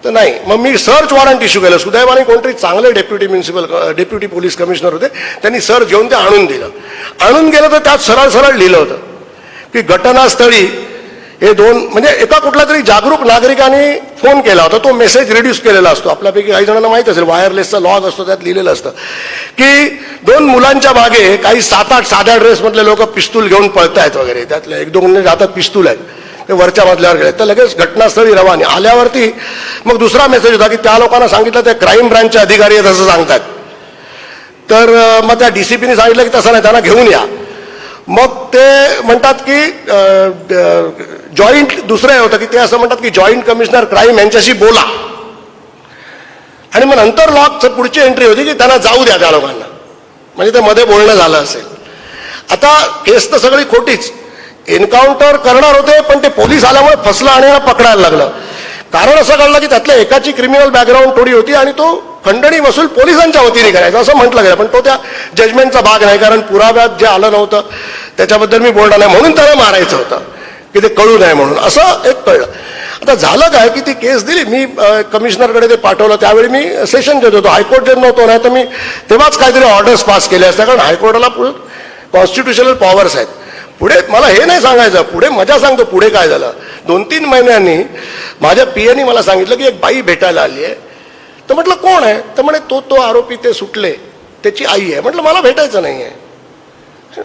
तर नाही, मग मी सर्च वॉरंट इश्यू केलं. सुदैवाने कोणतरी चांगले डेप्युटी पोलीस कमिशनर होते, त्यांनी सर्च घेऊन ते आणून दिलं. आणून गेलं तर त्यात सरळ सरळ लिहिलं होतं की घटनास्थळी हे दोन, म्हणजे एका कुठला तरी जागरूक नागरिकांनी फोन केला होता. तो मेसेज रिड्यूस केलेला असतो, आपल्यापैकी काही जणांना माहीत असेल, वायरलेसचा लॉग असतो, त्यात लिहिलेलं असतं की 2 मुलांच्या मागे काही 7-8 साध्या ड्रेसमधले लोक पिस्तूल घेऊन पळतायत वगैरे. त्यातले 1-2 हातात पिस्तूल आहेत, ते वरच्या मजल्यावर गेले. तर लगेच घटनास्थळी रवानी. आल्यावरती मग दुसरा मेसेज होता की त्या लोकांना सांगितलं ते क्राईम ब्रांचचे अधिकारी आहेत असं सांगतात. तर मग त्या DCPने सांगितलं की तसं नाही, त्यांना घेऊन या. मग ते म्हणतात की जॉईंट, दुसरं होतं की ते असं म्हणतात की जॉईंट कमिशनर क्राईम यांच्याशी बोला. आणि मग नंतर लॉकचं पुढची एंट्री होती की त्यांना जाऊ द्या त्या लोकांना, म्हणजे ते मध्ये बोलणं झालं असेल. आता केस तर सगळी खोटीच. एन्काउंटर करणार होते पण ते पोलीस आल्यामुळे फसलं आणि याला पकडायला लागलं. कारण असं कळलं की त्यातल्या एकाची क्रिमिनल बॅकग्राऊंड थोडी होती आणि तो खंडणी वसूल पोलिसांच्या वतीने करायचा असं म्हटलं गेलं. पण तो त्या जजमेंटचा भाग नाही, कारण पुराव्यात जे आलं नव्हतं त्याच्याबद्दल मी बोलणार नाही, म्हणून त्याला मारायचं होतं की ते कळू नये म्हणून, असं एक कळलं. आता झालं काय की ती केस दिली, मी कमिशनरकडे ते पाठवलं. त्यावेळी मी सेशन जज होतो, हायकोर्ट जज नव्हतो. नाही तर मी तेव्हाच काहीतरी ऑर्डर्स पास केले असत्या, कारण हायकोर्टाला कॉन्स्टिट्युशनल पॉवर्स आहेत. पुढे मला हे नाही सांगायचं, पुढे मजा सांगतो पुढे काय झालं. 2-3 महिन्यांनी माझ्या PAने मला सांगितलं की एक बाई भेटायला आली आहे. तर म्हटलं कोण आहे, तर म्हणे तो आरोपी, ते सुटले, त्याची आई आहे. म्हटलं मला भेटायचं नाही आहे.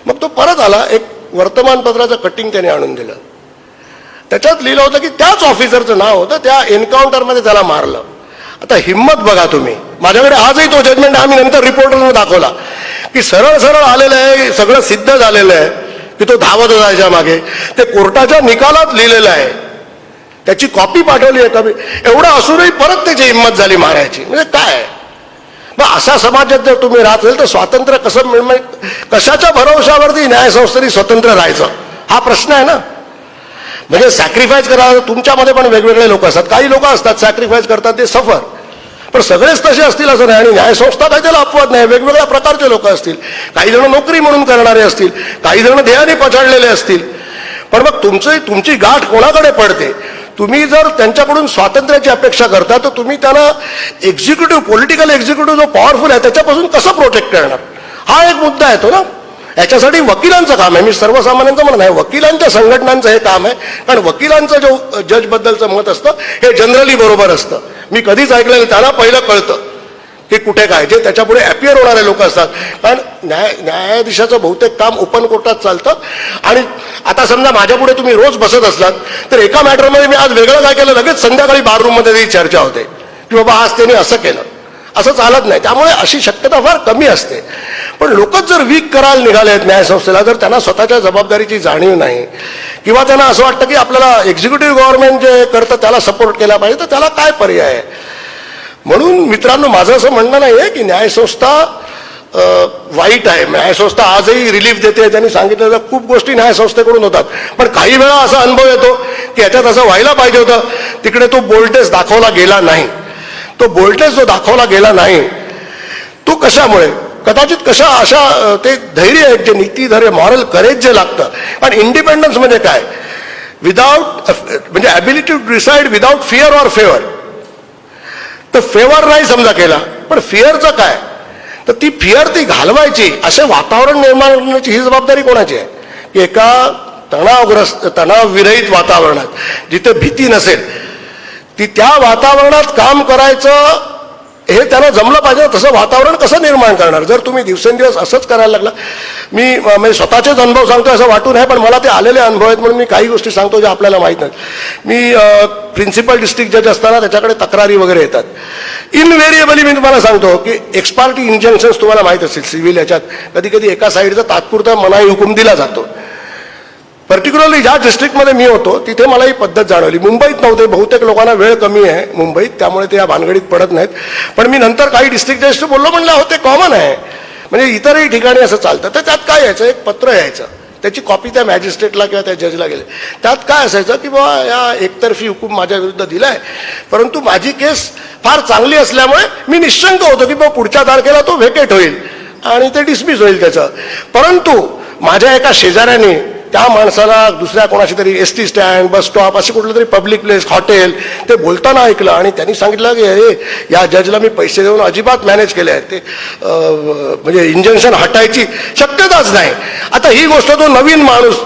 मग तो परत आला, एक वर्तमानपत्राचं कटिंग त्याने आणून दिलं. त्याच्यात लिहिलं होतं की त्याच ऑफिसरचं नाव होतं, त्या एन्काउंटरमध्ये त्याला मारलं. आता हिंमत बघा तुम्ही. माझ्याकडे आजही तो जजमेंट आम्ही नंतर रिपोर्टरने दाखवला की सरळ सरळ आलेलं आहे, सगळं सिद्ध झालेलं आहे की तो धावत जायच्या मागे. ते कोर्टाच्या निकालात लिहिलेलं आहे, त्याची कॉपी पाठवली आहे कमी. एवढं असूनही परत त्याची हिंमत झाली मारायची, म्हणजे काय. मग अशा समाजात जर तुम्ही राहत असेल तर स्वातंत्र्य कसं मिळणार, कशाच्या भरोशावरती न्यायसंस्थेने स्वतंत्र राहायचं हा प्रश्न आहे ना. म्हणजे सॅक्रिफाईस करायला तुमच्यामध्ये पण वेगवेगळे लोक असतात. काही लोक असतात सॅक्रिफाईस करतात, ते सफर, पण सगळेच तसे असतील असं नाही. आणि न्यायसंस्था काही त्याला अपवाद नाही, वेगवेगळ्या प्रकारचे लोक असतील. काही जण नोकरी म्हणून करणारे असतील, काही जण ध्येयाने पछाडलेले असतील. पण मग तुमची गाठ कोणाकडे पडते. तुम्ही जर त्यांच्याकडून स्वातंत्र्याची अपेक्षा करता तर तुम्ही त्यांना एक्झिक्युटिव्ह, पॉलिटिकल एक्झिक्युटिव्ह जो पॉवरफुल आहे त्याच्यापासून कसं प्रोटेक्ट करणार, हा एक मुद्दा येतो ना. याच्यासाठी वकिलांचं काम आहे, मी सर्वसामान्यांचं म्हणत नाही, वकिलांच्या संघटनांचं हे काम आहे. कारण वकिलांचं जो जजबद्दलचं मत असतं हे जनरली बरोबर असतं. मी कधीच ऐकलं नाही, त्यांना पहिलं कळतं की कुठे काय, जे त्याच्यापुढे अपियर होणारे लोक असतात. कारण न्यायाधीशाचं बहुतेक काम ओपन कोर्टात चालतं. आणि आता समजा माझ्यापुढे तुम्ही रोज बसत असलात तर एका मॅटरमध्ये मी आज वेगळं काय केलं, लगेच संध्याकाळी बाररूममध्ये ती चर्चा होते की बाबा आज त्यांनी असं केलं, असं चालत नाही. त्यामुळे अशी शक्यता फार कमी असते. पण लोकच जर वीक करायला निघाले आहेत न्यायसंस्थेला, जर त्यांना स्वतःच्या जबाबदारीची जाणीव नाही, किंवा त्यांना असं वाटतं की आपल्याला एक्झिक्युटिव्ह गव्हर्नमेंट जे करतं त्याला सपोर्ट केला पाहिजे, तर त्याला काय पर्याय आहे. म्हणून मित्रांनो, माझं असं म्हणणं नाही आहे की न्यायसंस्था वाईट आहे. न्यायसंस्था आजही रिलीफ देते. त्यांनी सांगितलं तर खूप गोष्टी न्यायसंस्थेकडून होतात. पण काही वेळा असा अनुभव येतो की याच्यात असं व्हायला पाहिजे होतं, तिकडे तो बोल्टेस दाखवला गेला नाही. तो बोल्टेस जो दाखवला गेला नाही तो कशामुळे, कदाचित अशा ते धैर्य आहे, जे नीतीधैर्य, मॉरल करेज जे लागतं. आणि इंडिपेंडन्स म्हणजे काय, विदाउट, म्हणजे ability to decide without fear or favour. तर फेवर नाही समजा केला, पण फिअरचं काय, तर ती फिअर ती घालवायची, असे वातावरण निर्माण करण्याची ही जबाबदारी कोणाची आहे. की एका तणावविरहित वातावरणात जिथे भीती नसेल, ती त्या वातावरणात काम करायचं हे त्यांना जमलं पाहिजे. तसं वातावरण कसं निर्माण करणार जर तुम्ही दिवसेंदिवस असंच करायला लागला. मी म्हणजे स्वतःचेच अनुभव सांगतो असं वाटून आहे, पण मला ते आलेले अनुभव आहेत म्हणून मी काही गोष्टी सांगतो ज्या आपल्याला माहीत नाहीत. मी प्रिन्सिपल डिस्ट्रिक्ट जज असताना त्याच्याकडे तक्रारी वगैरे येतात. इनव्हेरिएबली मी तुम्हाला सांगतो की एक्सपार्टी इंजंक्शन्स तुम्हाला माहीत असेल सिव्हिल याच्यात कधी कधी एका साईडचा तात्पुरता मनाई हुकूम दिला जातो. पर्टिक्युलरली ज्या डिस्ट्रिक्टमध्ये मी होतो तिथे मला ही पद्धत जाणवली. मुंबईत नव्हते, बहुतेक लोकांना वेळ कमी आहे मुंबईत, त्यामुळे ते या भानगडीत पडत नाहीत. पण मी नंतर काही डिस्ट्रिक्ट जजशी बोललो, म्हणलं हो ते कॉमन आहे, म्हणजे इतरही ठिकाणी असं चालतं. तर त्यात काय यायचं, एक पत्र यायचं, त्याची कॉपी त्या मॅजिस्ट्रेटला किंवा त्या जजला गेले. त्यात काय असायचं की बाबा या एकतर्फी हुकूम माझ्या विरुद्ध दिलाय, परंतु माझी केस फार चांगली असल्यामुळे मी निश्चिंत होतो की बाबा पुढच्या तारखेला तो व्हेकेट होईल आणि ते डिसमिस होईल त्याचं. परंतु माझ्या एका शेजाऱ्याने त्या माणसाला दुसऱ्या कोणाशी तरी S T stand, bus stop, असे कुठलं तरी पब्लिक प्लेस, हॉटेल ते बोलताना ऐकलं आणि त्यांनी सांगितलं की अरे या जजला मी पैसे देऊन अजिबात मॅनेज केले आहेत, ते म्हणजे इंजंक्शन हटायची शक्यताच नाही. आता ही गोष्ट तो नवीन माणूस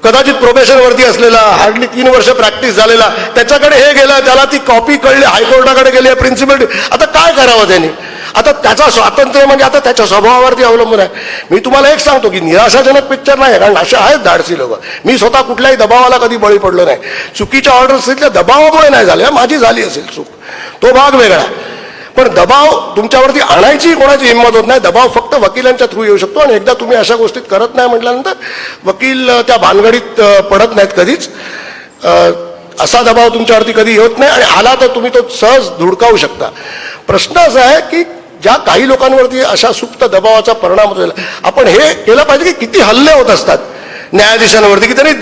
कदाचित प्रोबेशनवरती असलेला, हार्डली 3 वर्ष प्रॅक्टिस झालेला, त्याच्याकडे हे गेलं, त्याला ती कॉपी कळली, हायकोर्टाकडे गेली, प्रिन्सिपल, आता काय करावं त्यांनी. आता त्याचा स्वातंत्र्य म्हणजे आता त्याच्या स्वभावावरती अवलंबून आहे. मी तुम्हाला एक सांगतो की निराशाजनक पिक्चर नाही, कारण असे आहेत धाडसी लोक. मी स्वतः कुठल्याही दबावाला कधी बळी पडलो नाही. चुकीच्या ऑर्डर्स तिथल्या दबावामुळे नाही झाल्या, माझी झाली असेल चूक, तो भाग वेगळा. पण दबाव तुमच्यावरती आणायची कोणाची हिंमत होत नाही. दबाव फक्त वकिलांच्या थ्रू येऊ शकतो, आणि एकदा तुम्ही अशा गोष्टीत करत नाही म्हटल्यानंतर वकील त्या भानगडीत पडत नाहीत कधीच. असा दबाव तुमच्यावरती कधी होत नाही, आणि आला तर तुम्ही तो सहज धुडकावू शकता. प्रश्न असा आहे की ज्या काही लोकांवरती अशा सुप्त दबावाचा परिणाम होतो, आपण हे केलं पाहिजे की किती हल्ले होत असतात न्यायाधीशांवरती की त्यांनी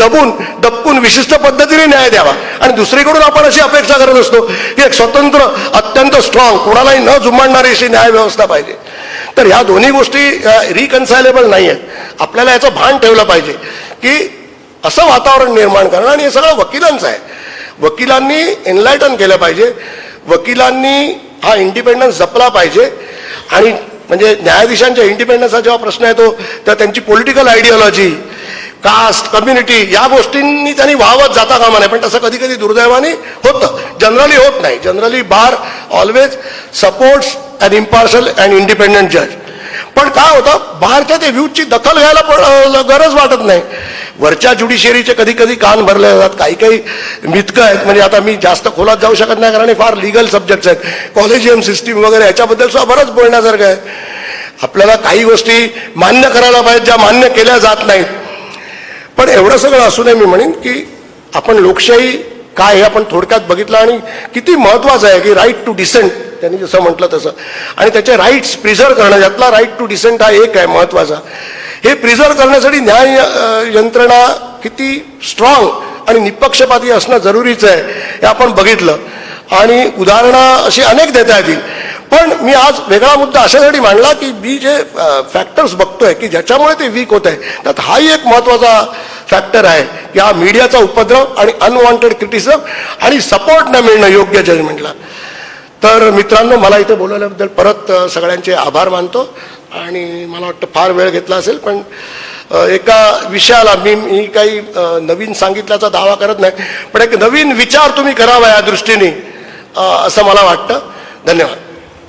दबकून विशिष्ट पद्धतीने न्याय द्यावा. आणि दुसरीकडून आपण अशी अपेक्षा करत असतो की एक स्वतंत्र, अत्यंत स्ट्रॉंग, कोणालाही न जुमाडणारी अशी न्याय व्यवस्था पाहिजे. तर ह्या दोन्ही गोष्टी रिकन्सायलेबल नाही आहेत. आपल्याला याचं भान ठेवलं पाहिजे की असं वातावरण निर्माण करणं, आणि हे सगळं वकिलांचं आहे. वकिलांनी एनलायटन केलं पाहिजे, वकिलांनी हा इंडिपेंडन्स जपला पाहिजे. आणि म्हणजे न्यायाधीशांच्या इंडिपेंडन्सचा जेव्हा प्रश्न येतो तेव्हा त्यांची पॉलिटिकल आयडिओलॉजी, कास्ट, कम्युनिटी या गोष्टींनी त्यांनी वाहवत जाता कामा नये. पण तसं कधी कधी दुर्दैवाने होतं, जनरली होत नाही. Generally bar always supports an impartial and independent जज. पण काय होतं, बाहेरच्या ते व्ह्यूजची दखल घ्यायला गरज वाटत नाही. वरच्या ज्युडिशियरीचे कधी कधी कान भरले जातात. काही काही मिथकं आहेत, म्हणजे आता मी जास्त खोलात जाऊ शकत नाही कारण हे फार लिगल सब्जेक्ट्स आहेत. कॉलेजियम सिस्टीम वगैरे ह्याच्याबद्दल सुद्धा बरंच बोलण्यासारखं आहे. आपल्याला काही गोष्टी मान्य करायला पाहिजेत ज्या मान्य केल्या जात नाहीत. पण एवढं सगळं असू नये, मी म्हणेन की आपण लोकशाही काय हे आपण थोडक्यात बघितलं, आणि किती महत्त्वाचं आहे की राईट टू डिसेंट, त्यांनी जसं म्हटलं तसं, आणि त्याचे राईट्स प्रिझर्व करणं, यातला राईट टू डिसेंट हा एक आहे महत्त्वाचा. हे प्रिझर्व करण्यासाठी न्याय यंत्रणा किती स्ट्रॉंग आणि निपक्षपाती असणं जरुरीचं आहे हे आपण बघितलं. आणि उदाहरणं अशी अनेक देता येतील. पण मी आज वेगळा मुद्दा अशासाठी मांडला की मी जे फॅक्टर्स बघतोय की ज्याच्यामुळे ते वीक होत आहे, त्यात हाही एक महत्त्वाचा फॅक्टर आहे की हा मीडियाचा उपद्रव आणि अनवॉन्टेड क्रिटिसिझम आणि सपोर्ट न मिळणं योग्य जजमेंटला. तर मित्रांनो, मला इथे बोलवल्याबद्दल परत सगळ्यांचे आभार मानतो. आणि मला वाटतं फार वेळ घेतला असेल, पण एका विषयाला मी काही नवीन सांगितल्याचा दावा करत नाही, पण एक नवीन विचार तुम्ही करावा या दृष्टीने, असं मला वाटतं. धन्यवाद.